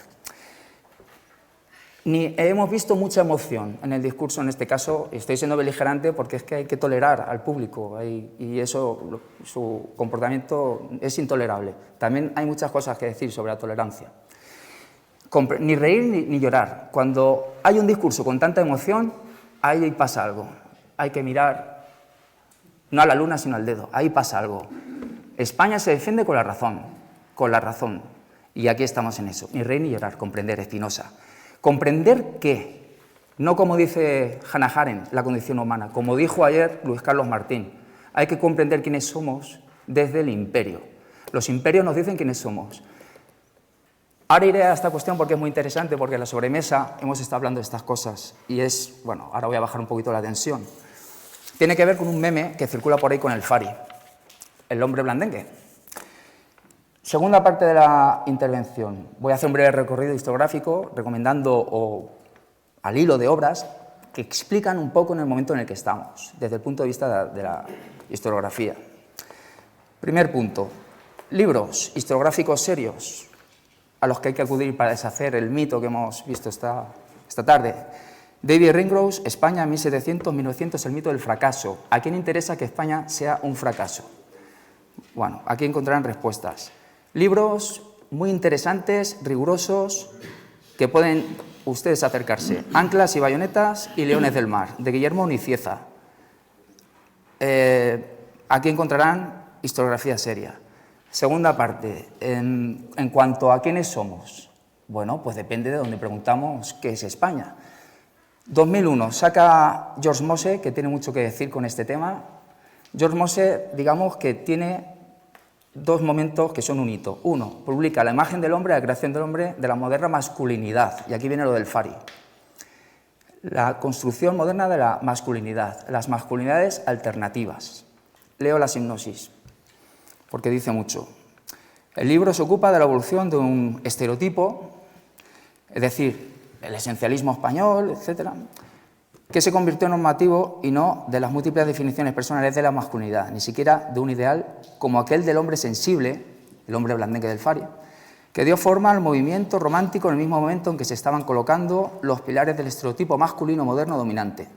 Hemos visto mucha emoción en el discurso, en este caso estoy siendo beligerante porque es que hay que tolerar al público y eso, su comportamiento es intolerable. También hay muchas cosas que decir sobre la tolerancia. Ni reír ni llorar. Cuando hay un discurso con tanta emoción, ahí pasa algo. Hay que mirar no a la luna sino al dedo, ahí pasa algo. España se defiende con la razón, y aquí estamos en eso, ni reír ni llorar, comprender, Espinosa. ¿Comprender qué? No como dice Hannah Arendt, la condición humana, como dijo ayer Luis Carlos Martín, hay que comprender quiénes somos desde el imperio. Los imperios nos dicen quiénes somos. Ahora iré a esta cuestión porque es muy interesante, porque en la sobremesa hemos estado hablando de estas cosas, y bueno, ahora voy a bajar un poquito la tensión. Tiene que ver con un meme que circula por ahí con el Fari. El hombre blandengue. Segunda parte de la intervención. Voy a hacer un breve recorrido historiográfico recomendando al hilo de obras que explican un poco en el momento en el que estamos, desde el punto de vista de la historiografía. Primer punto. Libros historiográficos serios a los que hay que acudir para deshacer el mito que hemos visto esta tarde. David Ringrose, España 1700-1900, el mito del fracaso. ¿A quién interesa que España sea un fracaso? Bueno, aquí encontrarán respuestas. Libros muy interesantes, rigurosos, que pueden ustedes acercarse. Anclas y bayonetas y leones del mar, de Guillermo Nicieza. Aquí encontrarán historiografía seria. Segunda parte, en cuanto a quiénes somos. Bueno, pues depende de donde preguntamos qué es España. 2001, saca George Mosse, que tiene mucho que decir con este tema. George Mosse, digamos que tiene dos momentos que son un hito. Uno, publica la imagen del hombre, la creación del hombre, de la moderna masculinidad. Y aquí viene lo del Fari. La construcción moderna de la masculinidad, las masculinidades alternativas. Leo la sinopsis, porque dice mucho. El libro se ocupa de la evolución de un estereotipo, es decir, el esencialismo español, etcétera, que se convirtió en normativo y no de las múltiples definiciones personales de la masculinidad, ni siquiera de un ideal como aquel del hombre sensible, el hombre blandengue del Fari, que dio forma al movimiento romántico en el mismo momento en que se estaban colocando los pilares del estereotipo masculino moderno dominante.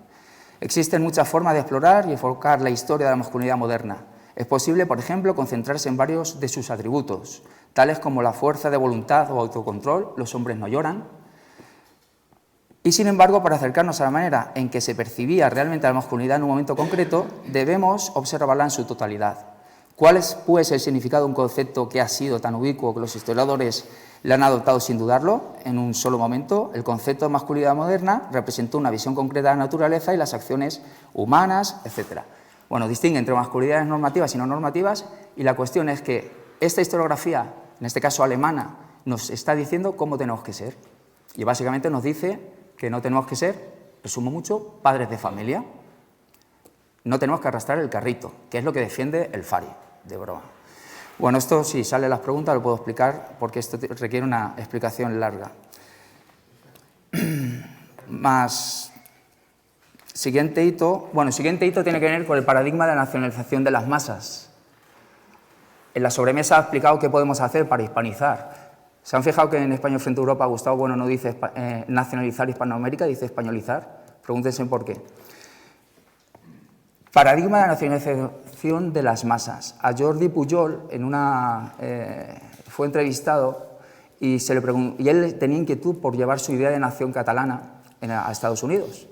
Existen muchas formas de explorar y enfocar la historia de la masculinidad moderna. Es posible, por ejemplo, concentrarse en varios de sus atributos, tales como la fuerza de voluntad o autocontrol, los hombres no lloran. Y, sin embargo, para acercarnos a la manera en que se percibía realmente la masculinidad en un momento concreto, debemos observarla en su totalidad. ¿Cuál es, pues, el significado de un concepto que ha sido tan ubicuo que los historiadores le han adoptado sin dudarlo? En un solo momento, el concepto de masculinidad moderna representó una visión concreta de la naturaleza y las acciones humanas, etc. Bueno, distingue entre masculinidades normativas y no normativas, y la cuestión es que esta historiografía, en este caso alemana, nos está diciendo cómo tenemos que ser. Y básicamente nos dice que no tenemos que ser, resumo mucho, padres de familia. No tenemos que arrastrar el carrito, que es lo que defiende el Fari, de broma. Bueno, esto si salen las preguntas lo puedo explicar porque esto requiere una explicación larga. Más siguiente hito, bueno, siguiente hito tiene que ver con el paradigma de la nacionalización de las masas. En la sobremesa ha explicado qué podemos hacer para hispanizar. ¿Se han fijado que en España frente a Europa Gustavo Bueno no dice nacionalizar Hispanoamérica, dice españolizar? Pregúntense por qué. Paradigma de la nacionalización de las masas. A Jordi Pujol fue entrevistado y él tenía inquietud por llevar su idea de nación catalana a Estados Unidos.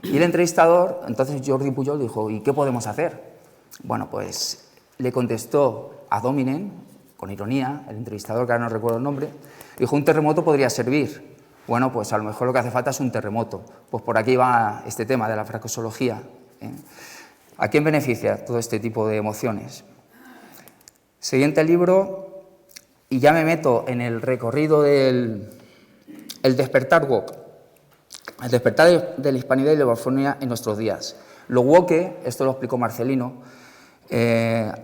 Y el entrevistador, entonces Jordi Pujol dijo, ¿y qué podemos hacer? Bueno, pues le contestó a Dominen, con ironía, el entrevistador, que ahora no recuerdo el nombre, dijo, un terremoto podría servir. Bueno, pues a lo mejor lo que hace falta es un terremoto. Pues por aquí va este tema de la fracosología. ¿A quién beneficia todo este tipo de emociones? Siguiente libro, y ya me meto en el recorrido del despertar woke. El despertar de la hispanidad y la eurofonía en nuestros días. Lo woke, esto lo explicó Marcelino,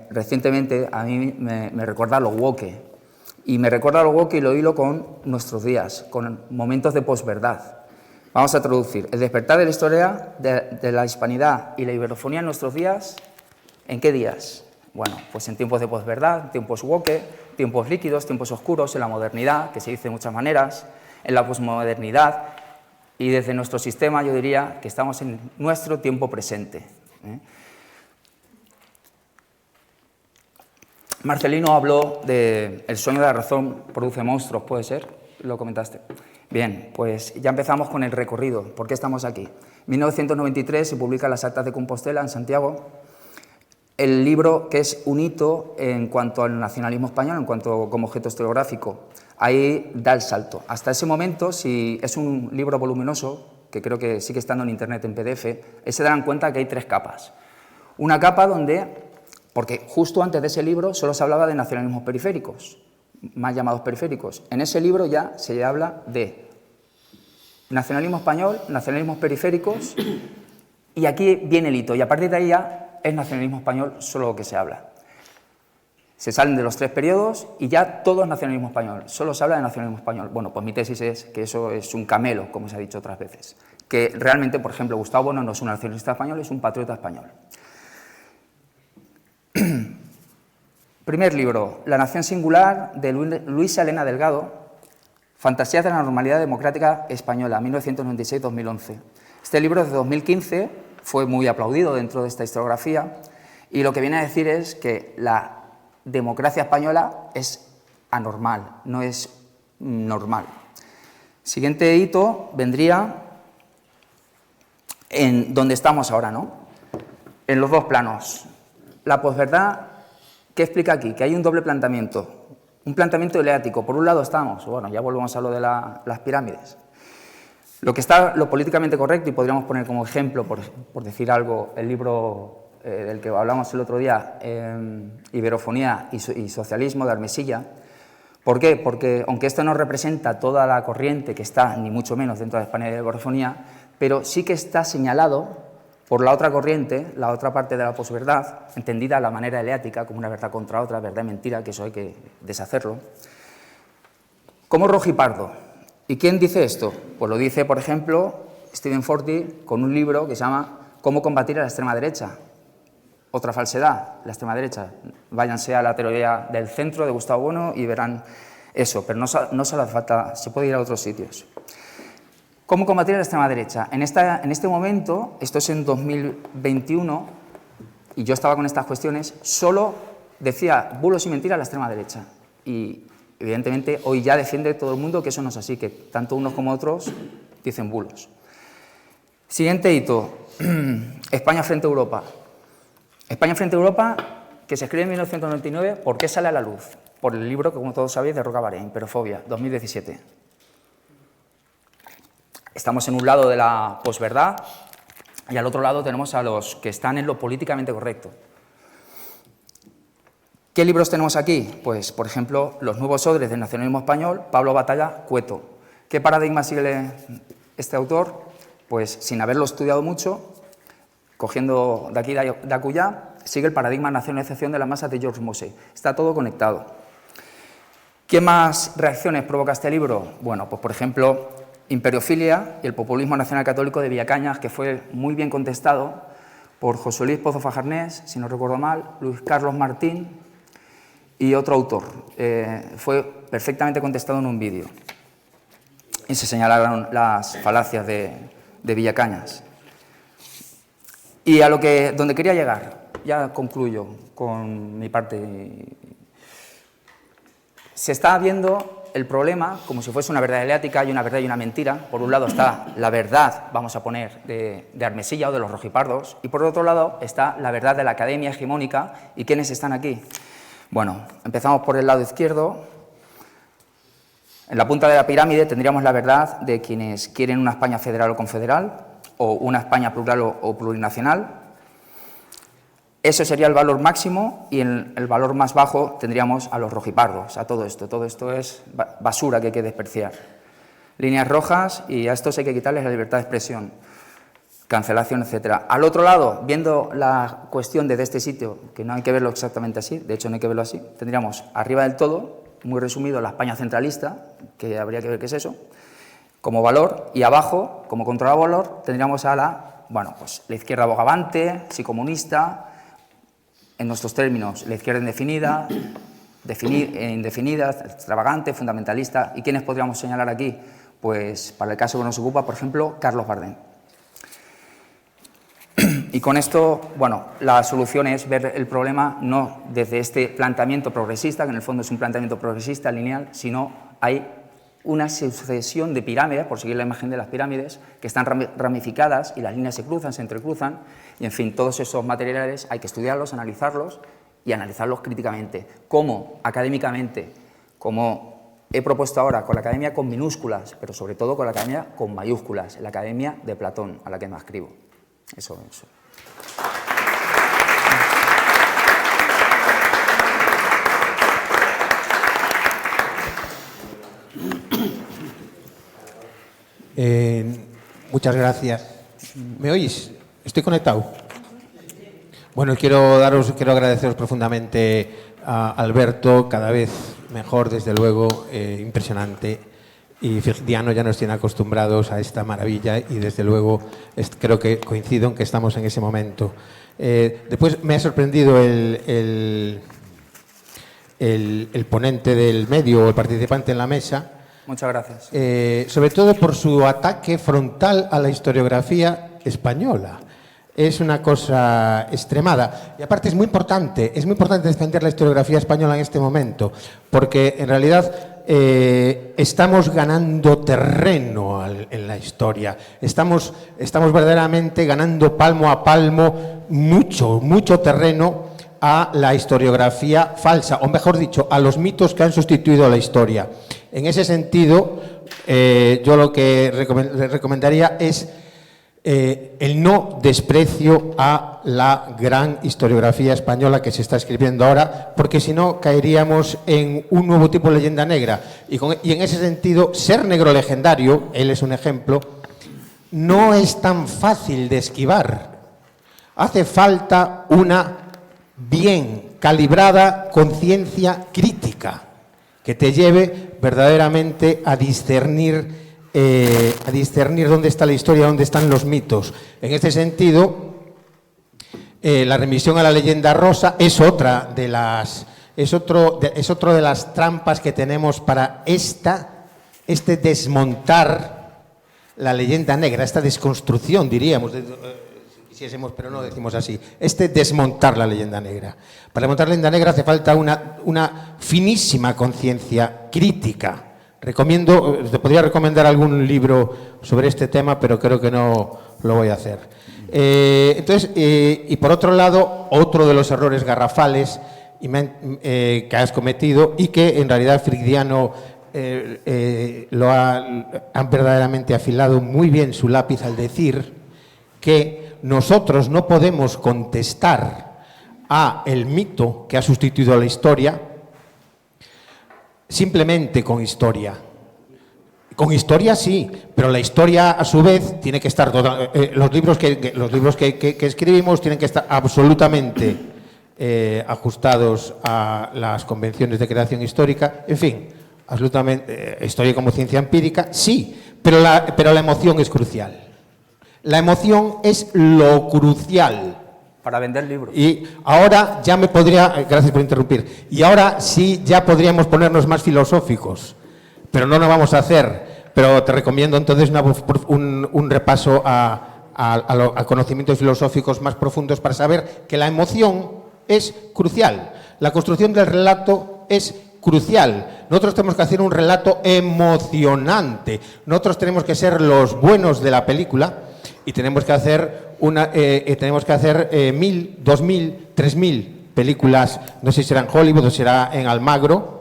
recientemente a mí me recuerda a lo woke. Y me recuerda a lo woke y lo hilo con nuestros días, con momentos de posverdad. Vamos a traducir. El despertar de la historia de la hispanidad y la iberofonía en nuestros días, ¿en qué días? Bueno, pues en tiempos de posverdad, tiempos woke, tiempos líquidos, tiempos oscuros, en la modernidad, que se dice de muchas maneras, en la posmodernidad, y desde nuestro sistema yo diría que estamos en nuestro tiempo presente. Marcelino habló de el sueño de la razón produce monstruos, ¿puede ser? Lo comentaste. Bien, pues ya empezamos con el recorrido. ¿Por qué estamos aquí? En 1993 se publica Las Actas de Compostela en Santiago, el libro que es un hito en cuanto al nacionalismo español, en cuanto como objeto historiográfico. Ahí da el salto. Hasta ese momento, si es un libro voluminoso, que creo que sigue estando en internet en PDF, se darán cuenta que hay tres capas. Una capa donde, porque justo antes de ese libro solo se hablaba de nacionalismos periféricos, más llamados periféricos. En ese libro ya se habla de nacionalismo español, nacionalismos periféricos, y aquí viene el hito, y a partir de ahí ya es nacionalismo español solo lo que se habla. Se salen de los tres periodos y ya todo es nacionalismo español, solo se habla de nacionalismo español. Bueno, pues mi tesis es que eso es un camelo, como se ha dicho otras veces, que realmente, por ejemplo, Gustavo Bueno no es un nacionalista español, es un patriota español. Primer libro, La nación singular, de Luisa Elena Delgado, Fantasías de la normalidad democrática española, 1996-2011. Este libro es de 2015, fue muy aplaudido dentro de esta historiografía, y lo que viene a decir es que la democracia española es anormal, no es normal. Siguiente hito vendría en donde estamos ahora, ¿no? En los dos planos. La posverdad, ¿qué explica aquí? Que hay un doble planteamiento. Un planteamiento eleático. Por un lado estamos, bueno, ya volvemos a lo de las pirámides. Lo que está lo políticamente correcto, y podríamos poner como ejemplo, por decir algo, el libro del que hablamos el otro día, Iberofonía y socialismo, de Armesilla. ¿Por qué? Porque aunque esto no representa toda la corriente que está, ni mucho menos dentro de España de la Iberofonía, pero sí que está señalado por la otra corriente, la otra parte de la posverdad, entendida a la manera eleática, como una verdad contra otra, verdad y mentira, que eso hay que deshacerlo, como rojipardo. ¿Y quién dice esto? Pues lo dice, por ejemplo, Stephen Forti con un libro que se llama ¿Cómo combatir a la extrema derecha? Otra falsedad, la extrema derecha. Váyanse a la teoría del centro de Gustavo Bueno y verán eso, pero no solo hace falta, se puede ir a otros sitios. ¿Cómo combatir a la extrema derecha? En este momento, esto es en 2021, y yo estaba con estas cuestiones, solo decía bulos y mentiras a la extrema derecha. Y evidentemente hoy ya defiende todo el mundo que eso no es así, que tanto unos como otros dicen bulos. Siguiente hito, España frente a Europa. España frente a Europa, que se escribe en 1999, ¿por qué sale a la luz? Por el libro, que como todos sabéis, de Roca Bahrein, Imperofobia, 2017. Estamos en un lado de la posverdad y al otro lado tenemos a los que están en lo políticamente correcto. ¿Qué libros tenemos aquí? Pues, por ejemplo, Los nuevos odres del nacionalismo español, Pablo Batalla, Cueto. ¿Qué paradigma sigue este autor? Pues, sin haberlo estudiado mucho, cogiendo de aquí de acullá, sigue el paradigma de nacionalización de la masa de George Mossey. Está todo conectado. ¿Qué más reacciones provoca este libro? Bueno, pues, por ejemplo, Imperiofilia y el populismo nacional católico de Villacañas, que fue muy bien contestado por José Luis Pozo Fajarnés, si no recuerdo mal, Luis Carlos Martín y otro autor. Fue perfectamente contestado en un vídeo. Y se señalaron las falacias de Villacañas. Y a donde quería llegar, ya concluyo con mi parte. Se está viendo el problema como si fuese una verdad eleática y una verdad y una mentira. Por un lado está la verdad, vamos a poner, de Armesilla o de los rojipardos, y por otro lado está la verdad de la academia hegemónica. ¿Y quiénes están aquí? Bueno, empezamos por el lado izquierdo. En la punta de la pirámide tendríamos la verdad de quienes quieren una España federal o confederal, o una España plural o plurinacional. Eso sería el valor máximo, y en el valor más bajo tendríamos a los rojipardos, a todo esto. Todo esto es basura que hay que despreciar. Líneas rojas, y a estos hay que quitarles la libertad de expresión, cancelación, etc. Al otro lado, viendo la cuestión desde este sitio, que no hay que verlo exactamente así, de hecho no hay que verlo así, tendríamos arriba del todo, muy resumido, la España centralista, que habría que ver qué es eso, como valor, y abajo, como contravalor, tendríamos a la izquierda bogavante, psicomunista, en nuestros términos, la izquierda indefinida, indefinida, extravagante, fundamentalista. ¿Y quiénes podríamos señalar aquí? Pues, para el caso que nos ocupa, por ejemplo, Carlos Bardem. Y con esto, bueno, la solución es ver el problema no desde este planteamiento progresista, que en el fondo es un planteamiento progresista, lineal, sino hay una sucesión de pirámides, por seguir la imagen de las pirámides, que están ramificadas y las líneas se cruzan, se entrecruzan, y en fin, todos esos materiales hay que estudiarlos, analizarlos y analizarlos críticamente. ¿Cómo? Académicamente, como he propuesto ahora, con la academia con minúsculas, pero sobre todo con la academia con mayúsculas, la academia de Platón, a la que me ascribo. Eso. Muchas gracias. ¿Me oís? ¿Estoy conectado? Bueno, quiero agradeceros profundamente a Alberto, cada vez mejor, desde luego, impresionante. Y Diano ya nos tiene acostumbrados a esta maravilla y, desde luego, creo que coincido en que estamos en ese momento. Después me ha sorprendido el ponente del medio o el participante en la mesa. Muchas gracias. Sobre todo por su ataque frontal a la historiografía española. Es una cosa extremada. Y aparte es muy importante defender la historiografía española en este momento, porque en realidad estamos ganando terreno en la historia. Estamos verdaderamente ganando palmo a palmo mucho terreno a la historiografía falsa, o mejor dicho, a los mitos que han sustituido a la historia. En ese sentido, yo lo que recomendaría es el no desprecio a la gran historiografía española que se está escribiendo ahora, porque si no caeríamos en un nuevo tipo de leyenda negra. Y en ese sentido, ser negro legendario, él es un ejemplo, no es tan fácil de esquivar. Hace falta una bien calibrada conciencia crítica que te lleve verdaderamente a discernir dónde está la historia, dónde están los mitos. En este sentido, la remisión a la leyenda rosa es otro de las trampas que tenemos para este desmontar la leyenda negra, esta desconstrucción, diríamos, quisiésemos, pero no decimos así, desmontar la leyenda negra. Para desmontar la leyenda negra hace falta una finísima conciencia crítica. Te podría recomendar algún libro sobre este tema, pero creo que no lo voy a hacer. Y por otro lado, otro de los errores garrafales que has cometido y que en realidad Frigdiano han verdaderamente afilado muy bien su lápiz al decir que nosotros no podemos contestar a el mito que ha sustituido a la historia simplemente con historia. Con historia sí, pero la historia a su vez tiene que estar los libros que escribimos tienen que estar absolutamente ajustados a las convenciones de creación histórica, en fin, absolutamente historia como ciencia empírica, sí, pero la emoción es crucial. La emoción es lo crucial. Para vender libros. Y ahora ya gracias por interrumpir, y ahora sí ya podríamos ponernos más filosóficos, pero no lo vamos a hacer. Pero te recomiendo entonces un repaso a conocimientos filosóficos más profundos para saber que la emoción es crucial. La construcción del relato es crucial. Nosotros tenemos que hacer un relato emocionante. Nosotros tenemos que ser los buenos de la película y tenemos que hacer 1.000, 2.000, 3.000 películas, no sé si será en Hollywood o será en Almagro.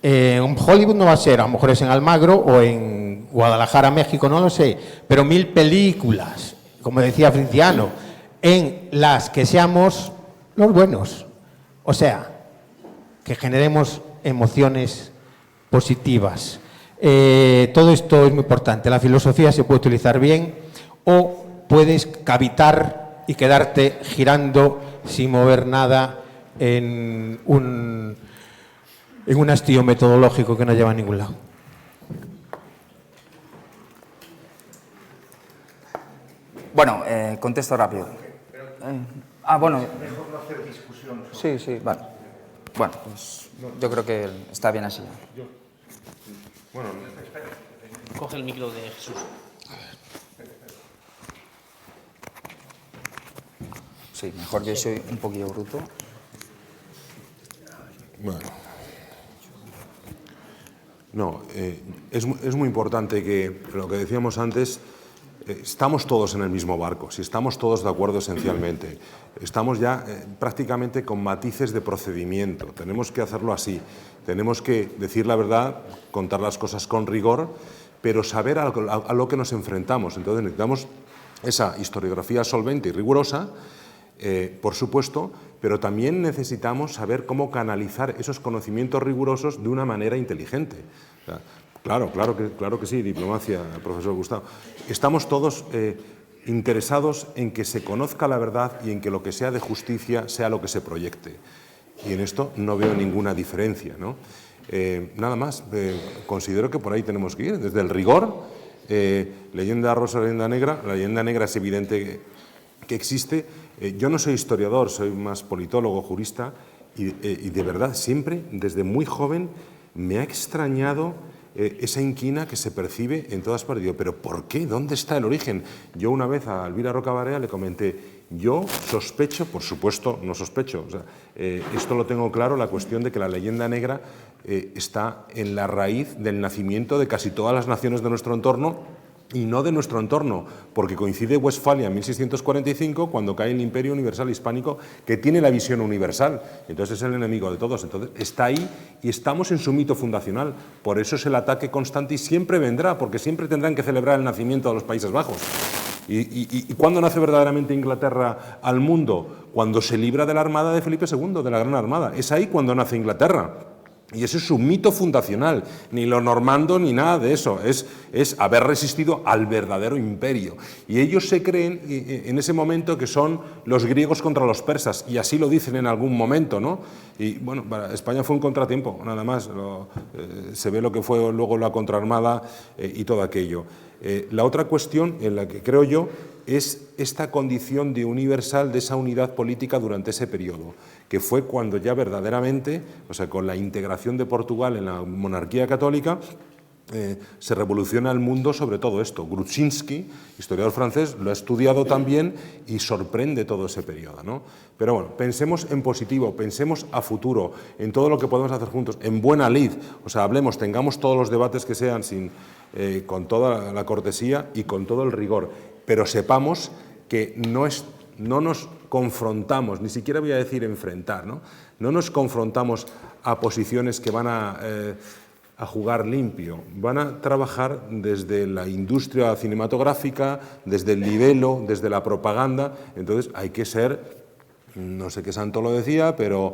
En Hollywood no va a ser, a lo mejor es en Almagro o en Guadalajara, México, no lo sé, pero 1.000 películas, como decía Frigdiano, en las que seamos los buenos. O sea, que generemos emociones positivas. Todo esto es muy importante. La filosofía se puede utilizar bien o puedes cavitar y quedarte girando sin mover nada en un hastío metodológico que no lleva a ningún lado. Bueno, contesto rápido. Bueno. Mejor no hacer discusión. Sí, vale. Bueno, pues yo creo que está bien así. Bueno, Coge el micro de Jesús. Sí, mejor yo soy un poquillo bruto. Bueno. No, es muy importante que, lo que decíamos antes, estamos todos en el mismo barco, si estamos todos de acuerdo esencialmente. Estamos ya prácticamente con matices de procedimiento, tenemos que hacerlo así, tenemos que decir la verdad, contar las cosas con rigor, pero saber a lo que nos enfrentamos. Entonces necesitamos esa historiografía solvente y rigurosa, por supuesto, pero también necesitamos saber cómo canalizar esos conocimientos rigurosos de una manera inteligente. O sea, claro que sí, diplomacia, profesor Gustavo. Estamos todos interesados en que se conozca la verdad y en que lo que sea de justicia sea lo que se proyecte. Y en esto no veo ninguna diferencia, ¿no? Nada más, considero que por ahí tenemos que ir, desde el rigor, leyenda rosa, leyenda negra. La leyenda negra es evidente que existe. Yo no soy historiador, soy más politólogo, jurista, y de verdad siempre, desde muy joven, me ha extrañado esa inquina que se percibe en todas partes. Digo, ¿pero por qué? ¿Dónde está el origen? Yo una vez a Elvira Rocabarea le comenté, Yo sospecho, por supuesto, no sospecho, o sea, esto lo tengo claro, la cuestión de que la leyenda negra está en la raíz del nacimiento de casi todas las naciones de nuestro entorno, y no de nuestro entorno, porque coincide Westfalia en 1645, cuando cae el Imperio Universal Hispánico, que tiene la visión universal. Entonces es el enemigo de todos. Entonces está ahí y estamos en su mito fundacional. Por eso es el ataque constante y siempre vendrá, porque siempre tendrán que celebrar el nacimiento de los Países Bajos. ¿Y cuándo nace verdaderamente Inglaterra al mundo? Cuando se libra de la armada de Felipe II, de la Gran Armada. Es ahí cuando nace Inglaterra. Y ese es su mito fundacional, ni lo normando ni nada de eso, es haber resistido al verdadero imperio. Y ellos se creen en ese momento que son los griegos contra los persas, y así lo dicen en algún momento, ¿no? Y bueno, para España fue un contratiempo, nada más, se ve lo que fue luego la contraarmada y todo aquello. La otra cuestión en la que creo yo es esta condición de universal, de esa unidad política durante ese periodo, que fue cuando ya verdaderamente, o sea, con la integración de Portugal en la monarquía católica, se revoluciona el mundo sobre todo esto. Grudzinski, historiador francés, lo ha estudiado también y sorprende todo ese periodo, ¿no? Pero bueno, pensemos en positivo, pensemos a futuro, en todo lo que podemos hacer juntos, en buena lid, o sea, hablemos, tengamos todos los debates que sean con toda la cortesía y con todo el rigor, pero sepamos que no nos confrontamos, ni siquiera voy a decir enfrentar, ¿no? No nos confrontamos a posiciones que van a jugar limpio, van a trabajar desde la industria cinematográfica, desde el libelo, desde la propaganda. Entonces hay que ser, no sé qué santo lo decía, pero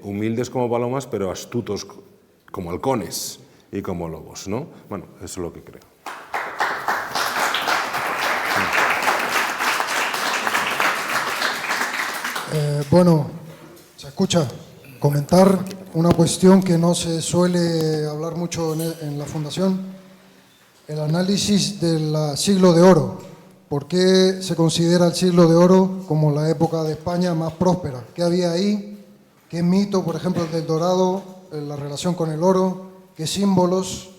humildes como palomas, pero astutos como halcones y como lobos, ¿no? Bueno, eso es lo que creo. Bueno, se escucha. Comentar una cuestión que no se suele hablar mucho en la Fundación, el análisis del siglo de oro. ¿Por qué se considera el siglo de oro como la época de España más próspera? ¿Qué había ahí? ¿Qué mito, por ejemplo, el del dorado, la relación con el oro? ¿Qué símbolos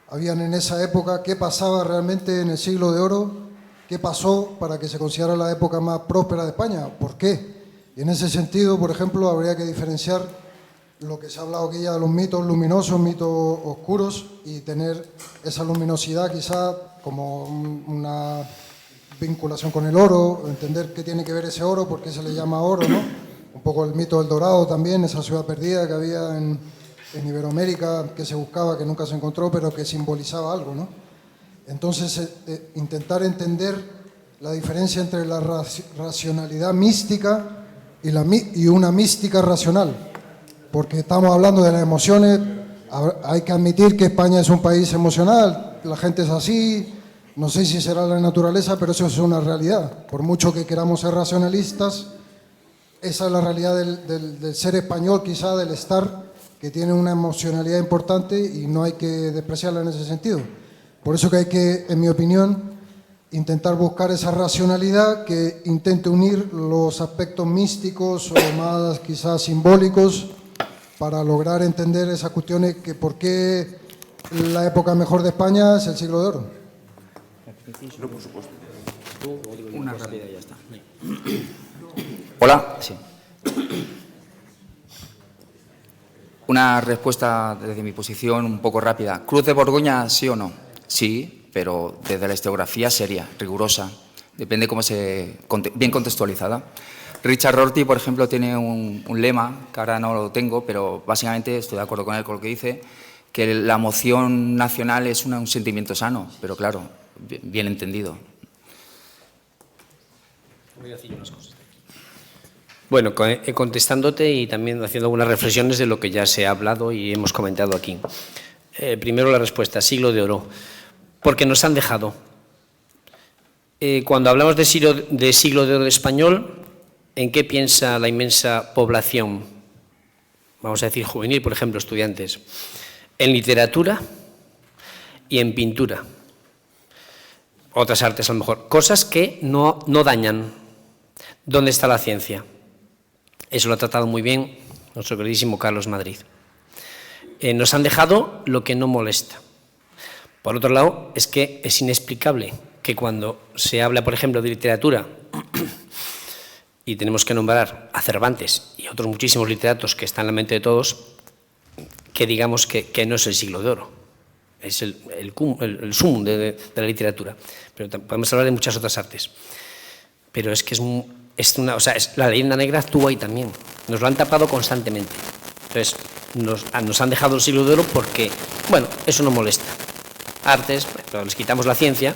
habían en esa época? ¿Qué pasaba realmente en el siglo de oro? ¿Qué pasó para que se considerara la época más próspera de España? ¿Por qué? Y en ese sentido, por ejemplo, habría que diferenciar lo que se ha hablado aquí ya de los mitos luminosos, mitos oscuros, y tener esa luminosidad quizá como una vinculación con el oro, entender qué tiene que ver ese oro, por qué se le llama oro, ¿no? Un poco el mito del dorado también, esa ciudad perdida que había en Iberoamérica, que se buscaba, que nunca se encontró, pero que simbolizaba algo, ¿no? Entonces, intentar entender la diferencia entre la racionalidad mística y una mística racional, porque estamos hablando de las emociones. Hay que admitir que España es un país emocional, la gente es así, no sé si será la naturaleza, pero eso es una realidad. Por mucho que queramos ser racionalistas, esa es la realidad del ser español, quizá del estar, que tiene una emocionalidad importante y no hay que despreciarla en ese sentido. Por eso que hay que, en mi opinión, intentar buscar esa racionalidad que intente unir los aspectos místicos o más quizás simbólicos para lograr entender esas cuestiones, que por qué la época mejor de España es el siglo de oro. No, por supuesto. Una rápida y ya está. Hola. Sí. Una respuesta desde mi posición un poco rápida. ¿Cruz de Borgoña, sí o no? Sí, pero desde la historiografía seria, rigurosa. Depende cómo bien contextualizada. Richard Rorty, por ejemplo, tiene un lema, que ahora no lo tengo, pero básicamente estoy de acuerdo con él con lo que dice, que la emoción nacional es un sentimiento sano, pero claro, bien entendido. Voy a decir unas cosas. Bueno, contestándote y también haciendo algunas reflexiones de lo que ya se ha hablado y hemos comentado aquí. Primero la respuesta, siglo de oro, porque nos han dejado. Cuando hablamos de siglo de oro español, ¿en qué piensa la inmensa población? Vamos a decir juvenil, por ejemplo, estudiantes. En literatura y en pintura. Otras artes a lo mejor. Cosas que no dañan. ¿Dónde está la ciencia? Eso lo ha tratado muy bien nuestro queridísimo Carlos Madrid. Nos han dejado lo que no molesta. Por otro lado, es que es inexplicable que cuando se habla, por ejemplo, de literatura, y tenemos que nombrar a Cervantes y a otros muchísimos literatos que están en la mente de todos, que digamos que no es el siglo de oro, es el sumum de la literatura. Pero podemos hablar de muchas otras artes. Pero es que la leyenda negra actúa ahí también. Nos lo han tapado constantemente. Entonces, nos han dejado el siglo de oro porque, bueno, eso no molesta. Artes, pero les quitamos la ciencia,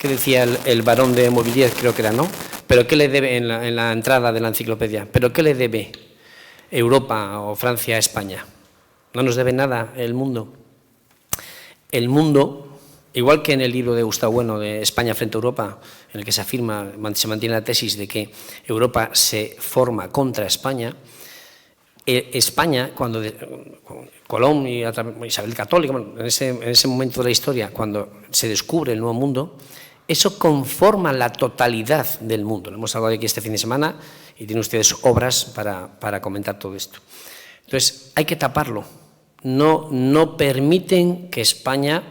que decía el barón de Mobilier, creo que era, ¿no? ¿Pero qué le debe en la entrada de la enciclopedia? ¿Pero qué le debe Europa o Francia a España? No nos debe nada el mundo. El mundo, igual que en el libro de Gustavo Bueno, de España frente a Europa, en el que se afirma, se mantiene la tesis de que Europa se forma contra España, España, cuando Colón y Isabel Católica, bueno, en ese momento de la historia, cuando se descubre el Nuevo Mundo, eso conforma la totalidad del mundo. Lo hemos hablado aquí este fin de semana y tienen ustedes obras para comentar todo esto. Entonces, hay que taparlo. No permiten que España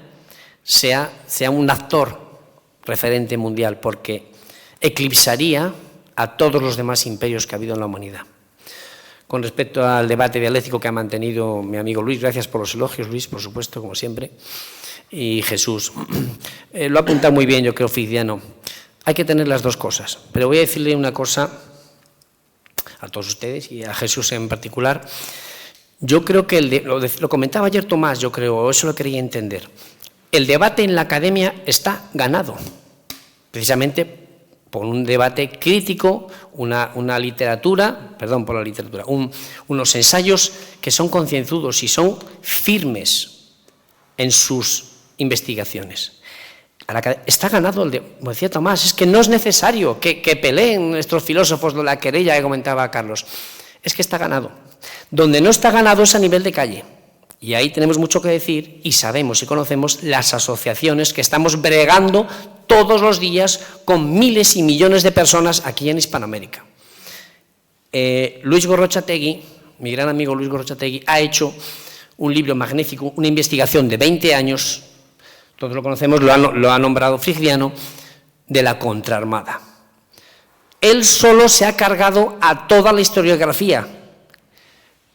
sea un actor referente mundial, porque eclipsaría a todos los demás imperios que ha habido en la humanidad. Con respecto al debate dialéctico que ha mantenido mi amigo Luis, gracias por los elogios, Luis, por supuesto, como siempre, y Jesús. Lo ha apuntado muy bien, yo creo, Friciano. Hay que tener las dos cosas, pero voy a decirle una cosa a todos ustedes y a Jesús en particular. Yo creo que lo comentaba ayer Tomás, yo creo, o eso lo quería entender. El debate en la academia está ganado, precisamente por un debate crítico, una literatura, perdón por la literatura, unos ensayos que son concienzudos y son firmes en sus investigaciones. Está ganado como decía Tomás, es que no es necesario que peleen nuestros filósofos de la querella que comentaba Carlos, es que está ganado. Donde no está ganado es a nivel de calle. Y ahí tenemos mucho que decir y sabemos y conocemos las asociaciones que estamos bregando todos los días con miles y millones de personas aquí en Hispanoamérica. Luis Gorrochategui, mi gran amigo Luis Gorrochategui, ha hecho un libro magnífico, una investigación de 20 años, todos lo conocemos, lo ha nombrado Friciano, de la contraarmada. Él solo se ha cargado a toda la historiografía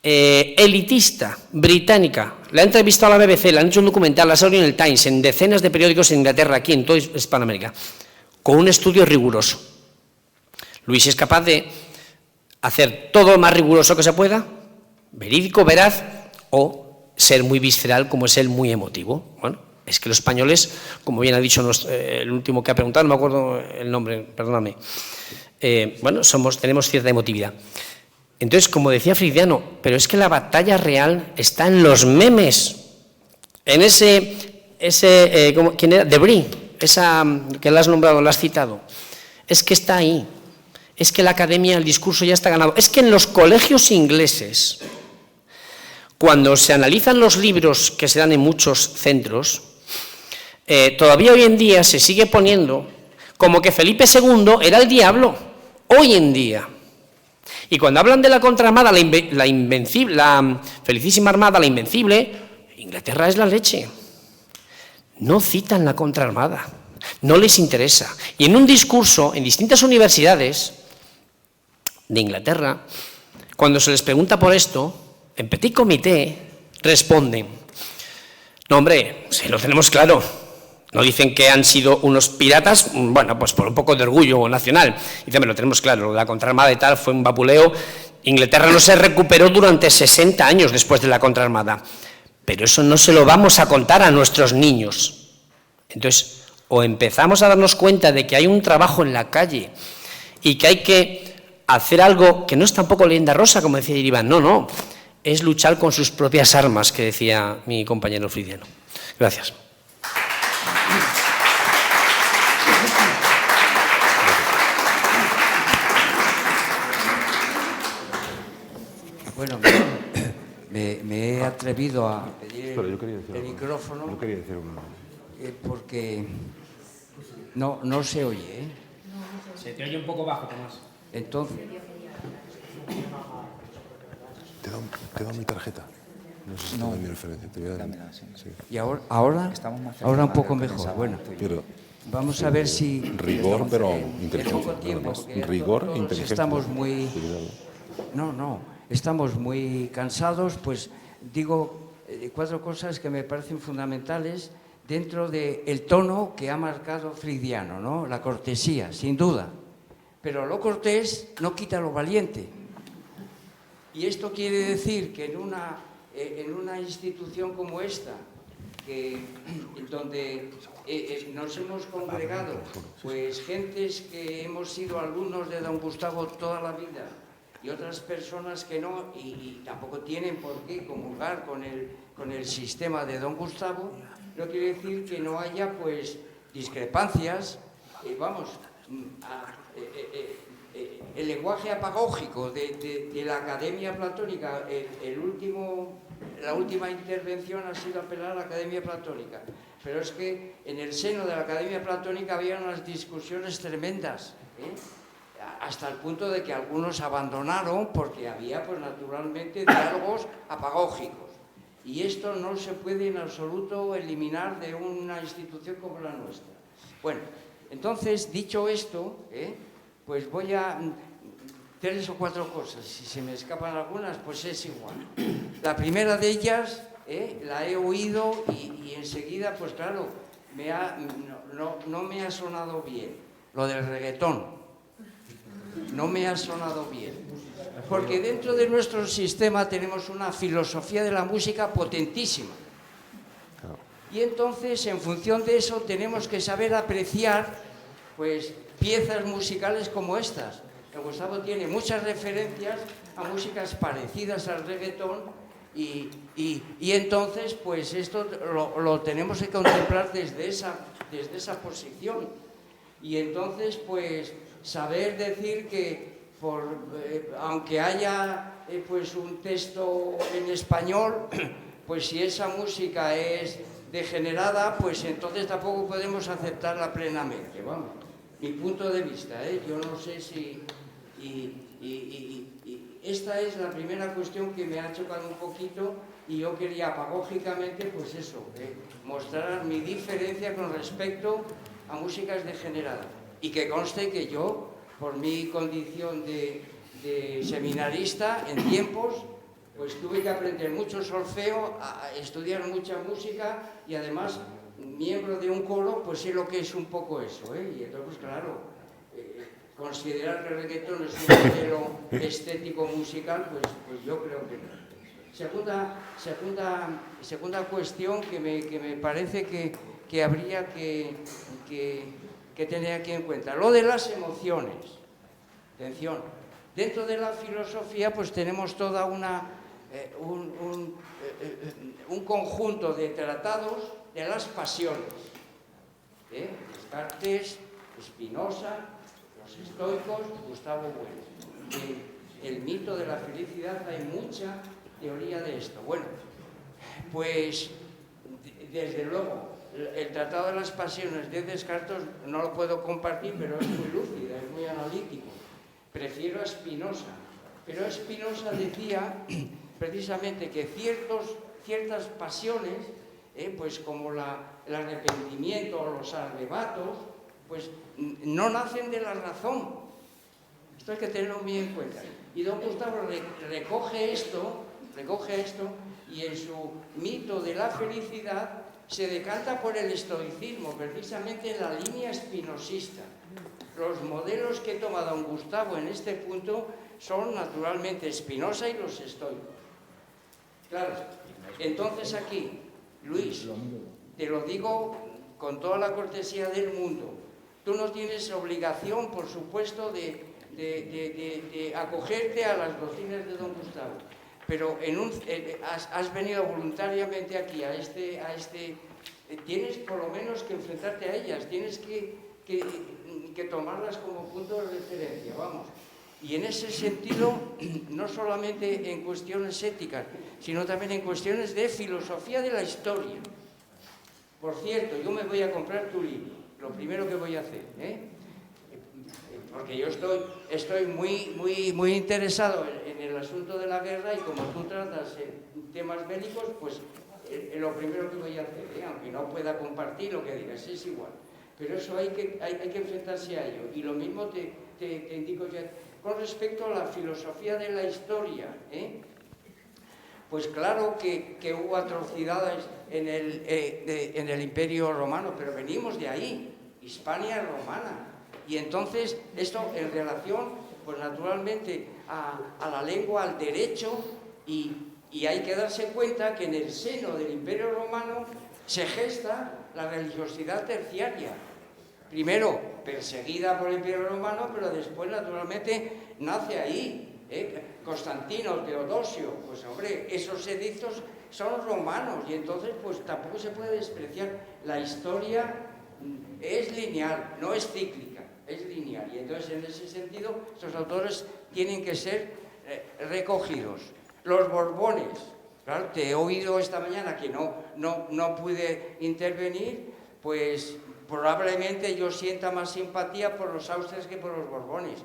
elitista, británica. Le ha entrevistado a la BBC, le han hecho un documental, la ha salido en el Times, en decenas de periódicos en Inglaterra, aquí en toda Hispanoamérica, con un estudio riguroso. Luis es capaz de hacer todo lo más riguroso que se pueda, verídico, veraz, o ser muy visceral, como es él, muy emotivo. Bueno, es que los españoles, como bien ha dicho el último que ha preguntado, no me acuerdo el nombre, perdóname, bueno, tenemos cierta emotividad. Entonces, como decía Friciano, pero es que la batalla real está en los memes, en ¿quién era? Debris, esa que la has nombrado, la has citado. Es que está ahí, es que la academia, el discurso ya está ganado. Es que en los colegios ingleses, cuando se analizan los libros que se dan en muchos centros, todavía hoy en día se sigue poniendo como que Felipe II era el diablo, hoy en día. Y cuando hablan de la contraarmada, la felicísima armada, la invencible, Inglaterra es la leche. No citan la contraarmada, no les interesa. Y en un discurso en distintas universidades de Inglaterra, cuando se les pregunta por esto, en petit comité responden: no, hombre, si lo tenemos claro. No dicen que han sido unos piratas, bueno, pues por un poco de orgullo nacional. Dicen, lo tenemos claro, la contraarmada y tal fue un vapuleo. Inglaterra no se recuperó durante 60 años después de la contraarmada. Pero eso no se lo vamos a contar a nuestros niños. Entonces, o empezamos a darnos cuenta de que hay un trabajo en la calle y que hay que hacer algo que no es tampoco leyenda rosa, como decía Iván, no, es luchar con sus propias armas, que decía mi compañero Friciano. Gracias. Bueno, me he atrevido a pedir el micrófono porque no se oye, ¿eh? Se te oye un poco bajo, Tomás. Entonces... Te doy mi tarjeta. No sé si te doy mi referencia. Te voy a dar. Sí. Y ahora un poco mejor. Bueno, Vamos a ver si... Rigor, pero en inteligencia, poco tiempo, nada más. porque Rigor e todos inteligencia. estamos muy... estamos muy cansados, pues digo 4 cosas que me parecen fundamentales dentro del tono que ha marcado Freudiano, ¿no? La cortesía, sin duda. Pero lo cortés no quita lo valiente. Y esto quiere decir que en una institución como esta, donde nos hemos congregado, pues gentes que hemos sido alumnos de don Gustavo toda la vida y otras personas que no, y tampoco tienen por qué comulgar con el sistema de don Gustavo, no quiere decir que no haya pues discrepancias, el lenguaje apagógico de la Academia Platónica, la última intervención ha sido apelar a la Academia Platónica, pero es que en el seno de la Academia Platónica había unas discusiones tremendas, hasta el punto de que algunos abandonaron porque había, pues naturalmente, diálogos apagógicos. Y esto no se puede en absoluto eliminar de una institución como la nuestra. Bueno, entonces, dicho esto, pues voy a... 3 o 4 cosas, si se me escapan algunas, pues es igual. La primera de ellas, la he oído y enseguida, pues claro, no me ha sonado bien. Lo del reggaetón. No me ha sonado bien. Porque dentro de nuestro sistema tenemos una filosofía de la música potentísima. Y entonces, en función de eso, tenemos que saber apreciar, pues, piezas musicales como estas. Gustavo tiene muchas referencias a músicas parecidas al reggaetón y entonces, pues, esto lo tenemos que contemplar desde esa posición. Y entonces, pues, saber decir que, aunque haya pues un texto en español, pues si esa música es degenerada, pues entonces tampoco podemos aceptarla plenamente. Vamos, mi punto de vista, yo no sé si... esta es la primera cuestión que me ha chocado un poquito y yo quería apagógicamente, pues eso, mostrar mi diferencia con respecto a músicas degeneradas. Y que conste que yo, por mi condición de seminarista en tiempos, pues tuve que aprender mucho solfeo, a estudiar mucha música y además, miembro de un coro, pues sé lo que es un poco eso, Y entonces, pues claro, considerar que el reggaetón es un modelo estético musical, pues yo creo que no. Segunda cuestión que me parece que habría que tener aquí en cuenta. Lo de las emociones. Atención. Dentro de la filosofía pues tenemos toda un conjunto de tratados de las pasiones. Descartes, Spinoza, los estoicos, Gustavo Bueno. El mito de la felicidad, hay mucha teoría de esto. Bueno, pues desde luego el Tratado de las Pasiones de Descartes no lo puedo compartir, pero es muy lúcido, es muy analítico. Prefiero a Spinoza, pero Spinoza decía precisamente que ciertas pasiones, pues como el arrepentimiento o los arrebatos, pues no nacen de la razón. Esto hay que tenerlo muy en cuenta. Y don Gustavo recoge esto y en su mito de la felicidad se decanta por el estoicismo, precisamente en la línea espinosista. Los modelos que toma don Gustavo en este punto son naturalmente Spinoza y los estoicos. Claro, entonces aquí, Luis, te lo digo con toda la cortesía del mundo, tú no tienes obligación, por supuesto, de acogerte a las doctrinas de don Gustavo, pero has venido voluntariamente aquí a este tienes por lo menos que enfrentarte a ellas, tienes que tomarlas como punto de referencia, vamos. Y en ese sentido, no solamente en cuestiones éticas, sino también en cuestiones de filosofía de la historia. Por cierto, yo me voy a comprar tu libro, lo primero que voy a hacer, porque yo estoy muy interesado en el asunto de la guerra y como tú tratas temas bélicos, pues lo primero que voy a hacer, aunque no pueda compartir lo que digas, es igual. pero eso hay que enfrentarse a ello. Y lo mismo te indico ya con respecto a la filosofía de la historia, pues claro que hubo atrocidades en el Imperio Romano, pero venimos de ahí, Hispania romana. Y entonces esto en relación, pues naturalmente, a la lengua, al derecho, y hay que darse cuenta que en el seno del Imperio Romano se gesta la religiosidad terciaria. Primero perseguida por el Imperio Romano, pero después naturalmente nace ahí. Constantino, Teodosio, pues hombre, esos edictos son romanos y entonces pues tampoco se puede despreciar. La historia es lineal, no es cíclica, es lineal. Y entonces en ese sentido estos autores tienen que ser recogidos. Los Borbones, claro, te he oído esta mañana que no pude intervenir, pues probablemente yo sienta más simpatía por los Austrias que por los Borbones.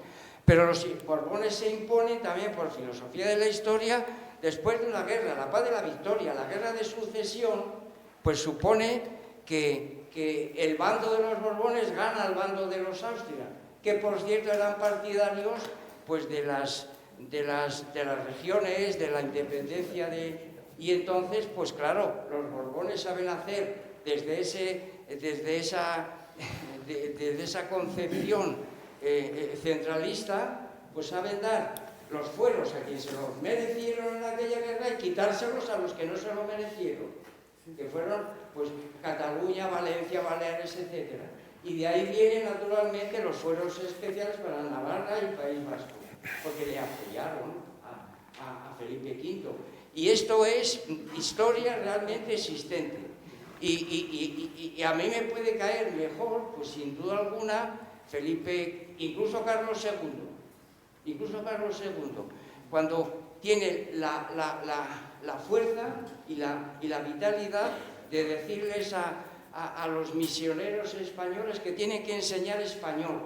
Pero los Borbones se imponen también por filosofía de la historia después de una guerra, la paz de la victoria. La guerra de sucesión pues supone que el bando de los Borbones gana al bando de los Austrias, que por cierto eran partidarios pues de las regiones, de la independencia y entonces pues claro, los Borbones saben hacer desde esa concepción centralista, pues saben dar los fueros a quienes se los merecieron en aquella guerra y quitárselos a los que no se lo merecieron, que fueron pues Cataluña, Valencia, Baleares, etc. Y de ahí vienen naturalmente los fueros especiales para Navarra y País Vasco, porque le apoyaron a Felipe V. Y esto es historia realmente existente. Y a mí me puede caer mejor, pues sin duda alguna, Felipe, incluso Carlos II, cuando tiene la fuerza y la vitalidad de decirles a los misioneros españoles que tienen que enseñar español.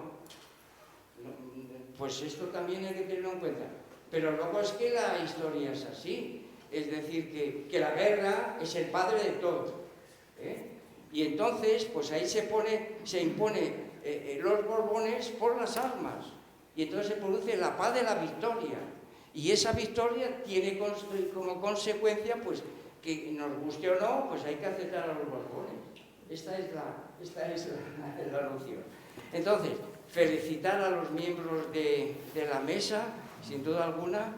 Pues esto también hay que tenerlo en cuenta. Pero luego es que la historia es así, es decir, que la guerra es el padre de todo. Y entonces, pues ahí se impone los Borbones por las armas. Y entonces se produce la paz de la victoria. Y esa victoria tiene como consecuencia, pues, que nos guste o no, pues hay que aceptar a los Borbones. Esta es la noción. Entonces, felicitar a los miembros de la mesa, sin duda alguna,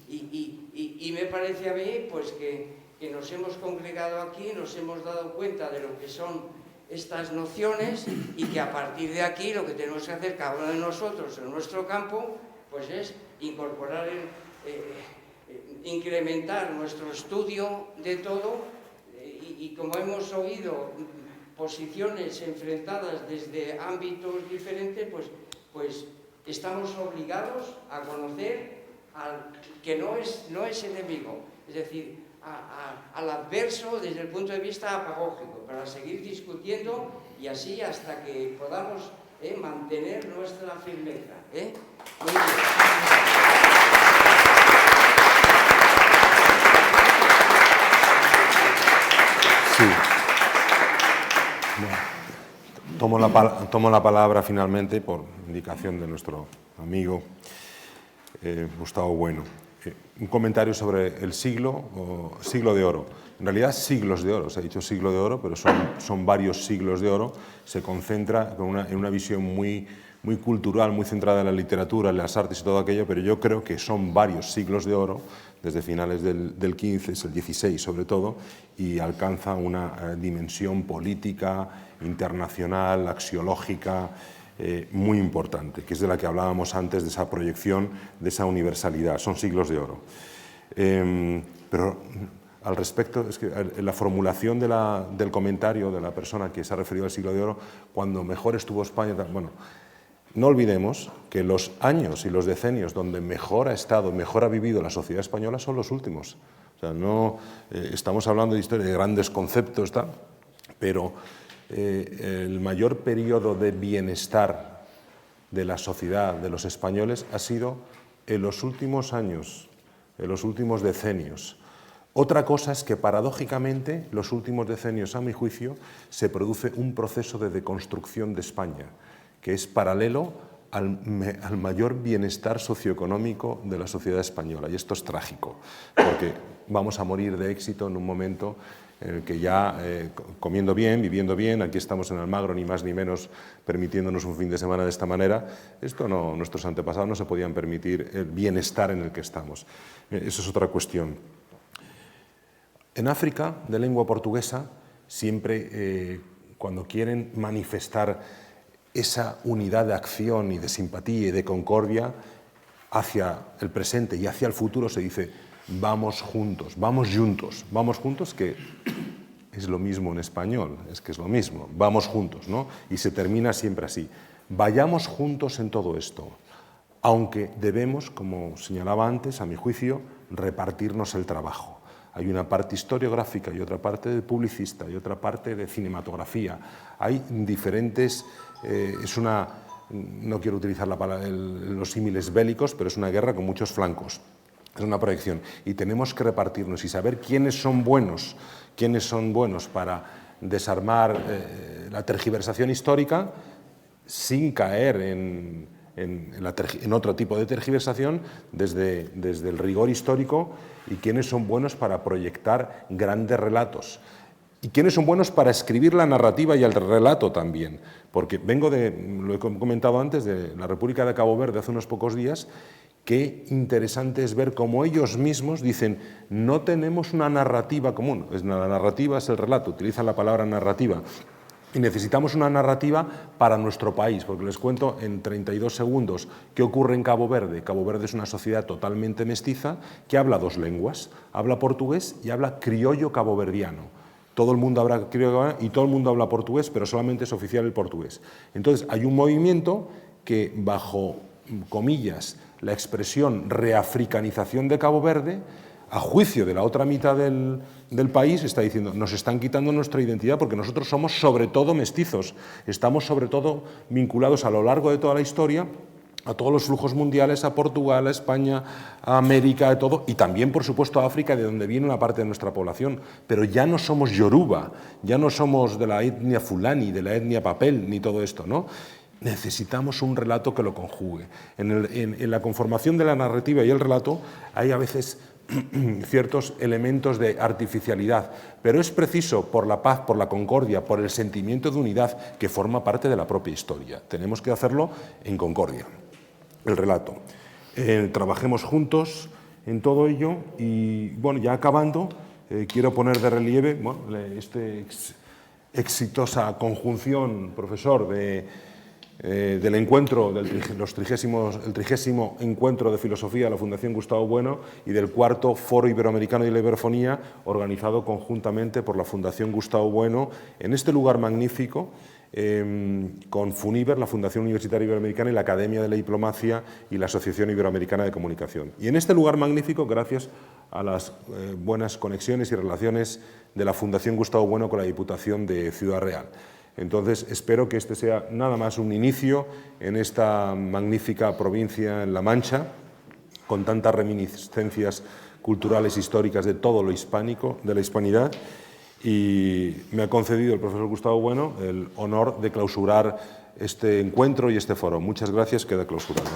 y me parece a mí, pues, que nos hemos congregado aquí, nos hemos dado cuenta de lo que son estas nociones y que a partir de aquí lo que tenemos que hacer cada uno de nosotros en nuestro campo pues es incorporar, incrementar nuestro estudio de todo y como hemos oído posiciones enfrentadas desde ámbitos diferentes, pues estamos obligados a conocer al que no es enemigo, es decir, al adverso desde el punto de vista apagógico, para seguir discutiendo y así hasta que podamos mantener nuestra firmeza. Muy bien. Sí. Bueno, tomo la palabra finalmente por indicación de nuestro amigo Gustavo Bueno. Un comentario sobre el siglo de oro. En realidad, siglos de oro. Se ha dicho siglo de oro, pero son varios siglos de oro. Se concentra en una visión muy cultural, muy centrada en la literatura, en las artes y todo aquello, pero yo creo que son varios siglos de oro, desde finales del XV, es el XVI sobre todo, y alcanza una dimensión política, internacional, axiológica, muy importante, que es de la que hablábamos antes, de esa proyección, de esa universalidad. Son siglos de oro. Pero al respecto, es que la formulación del comentario de la persona que se ha referido al siglo de oro, cuando mejor estuvo España, bueno, no olvidemos que los años y los decenios donde mejor ha estado, mejor ha vivido la sociedad española son los últimos. O sea, no estamos hablando de historia, de grandes conceptos, pero el mayor periodo de bienestar de la sociedad, de los españoles, ha sido en los últimos años, en los últimos decenios. Otra cosa es que, paradójicamente, los últimos decenios, a mi juicio, se produce un proceso de deconstrucción de España, que es paralelo al mayor bienestar socioeconómico de la sociedad española. Y esto es trágico, porque vamos a morir de éxito en un momento en el que ya, comiendo bien, viviendo bien, aquí estamos en Almagro, ni más ni menos, permitiéndonos un fin de semana de esta manera. Esto no, nuestros antepasados no se podían permitir el bienestar en el que estamos. Eso es otra cuestión. En África, de lengua portuguesa, siempre cuando quieren manifestar esa unidad de acción y de simpatía y de concordia hacia el presente y hacia el futuro, se dice vamos juntos, que es lo mismo en español, es que es lo mismo, vamos juntos, ¿no? Y se termina siempre así. Vayamos juntos en todo esto, aunque debemos, como señalaba antes, a mi juicio, repartirnos el trabajo. Hay una parte historiográfica y otra parte de publicista y otra parte de cinematografía. Hay diferentes, no quiero utilizar la palabra, los símiles bélicos, pero es una guerra con muchos flancos. Es una proyección y tenemos que repartirnos y saber quiénes son buenos para desarmar la tergiversación histórica sin caer en otro tipo de tergiversación desde el rigor histórico, y quiénes son buenos para proyectar grandes relatos y quiénes son buenos para escribir la narrativa y el relato también, porque vengo lo he comentado antes, de la República de Cabo Verde hace unos pocos días. Qué interesante es ver cómo ellos mismos dicen no tenemos una narrativa común, la narrativa es el relato, utilizan la palabra narrativa. Y necesitamos una narrativa para nuestro país, porque les cuento en 32 segundos qué ocurre en Cabo Verde. Cabo Verde es una sociedad totalmente mestiza que habla dos lenguas, habla portugués y habla criollo caboverdiano. Todo el mundo habla criollo y todo el mundo habla portugués, pero solamente es oficial el portugués. Entonces hay un movimiento que, bajo comillas, la expresión reafricanización de Cabo Verde, a juicio de la otra mitad del país, está diciendo nos están quitando nuestra identidad porque nosotros somos sobre todo mestizos, estamos sobre todo vinculados a lo largo de toda la historia a todos los flujos mundiales, a Portugal, a España, a América, a todo, y también, por supuesto, a África, de donde viene una parte de nuestra población. Pero ya no somos yoruba, ya no somos de la etnia fulani, de la etnia papel, ni todo esto, ¿no? Necesitamos un relato que lo conjugue. En la conformación de la narrativa y el relato hay a veces ciertos elementos de artificialidad, pero es preciso, por la paz, por la concordia, por el sentimiento de unidad que forma parte de la propia historia. Tenemos que hacerlo en concordia. El relato. Trabajemos juntos en todo ello y, bueno, ya acabando, quiero poner de relieve esta exitosa conjunción, profesor, del encuentro, el 30º encuentro de filosofía de la Fundación Gustavo Bueno y del 4º Foro Iberoamericano de la Iberofonía, organizado conjuntamente por la Fundación Gustavo Bueno en este lugar magnífico, con FUNIBER, la Fundación Universitaria Iberoamericana, y la Academia de la Diplomacia y la Asociación Iberoamericana de Comunicación. Y en este lugar magnífico, gracias a las buenas conexiones y relaciones de la Fundación Gustavo Bueno con la Diputación de Ciudad Real. Entonces, espero que este sea nada más un inicio en esta magnífica provincia en La Mancha, con tantas reminiscencias culturales históricas de todo lo hispánico, de la hispanidad, y me ha concedido el profesor Gustavo Bueno el honor de clausurar este encuentro y este foro. Muchas gracias, queda clausurado.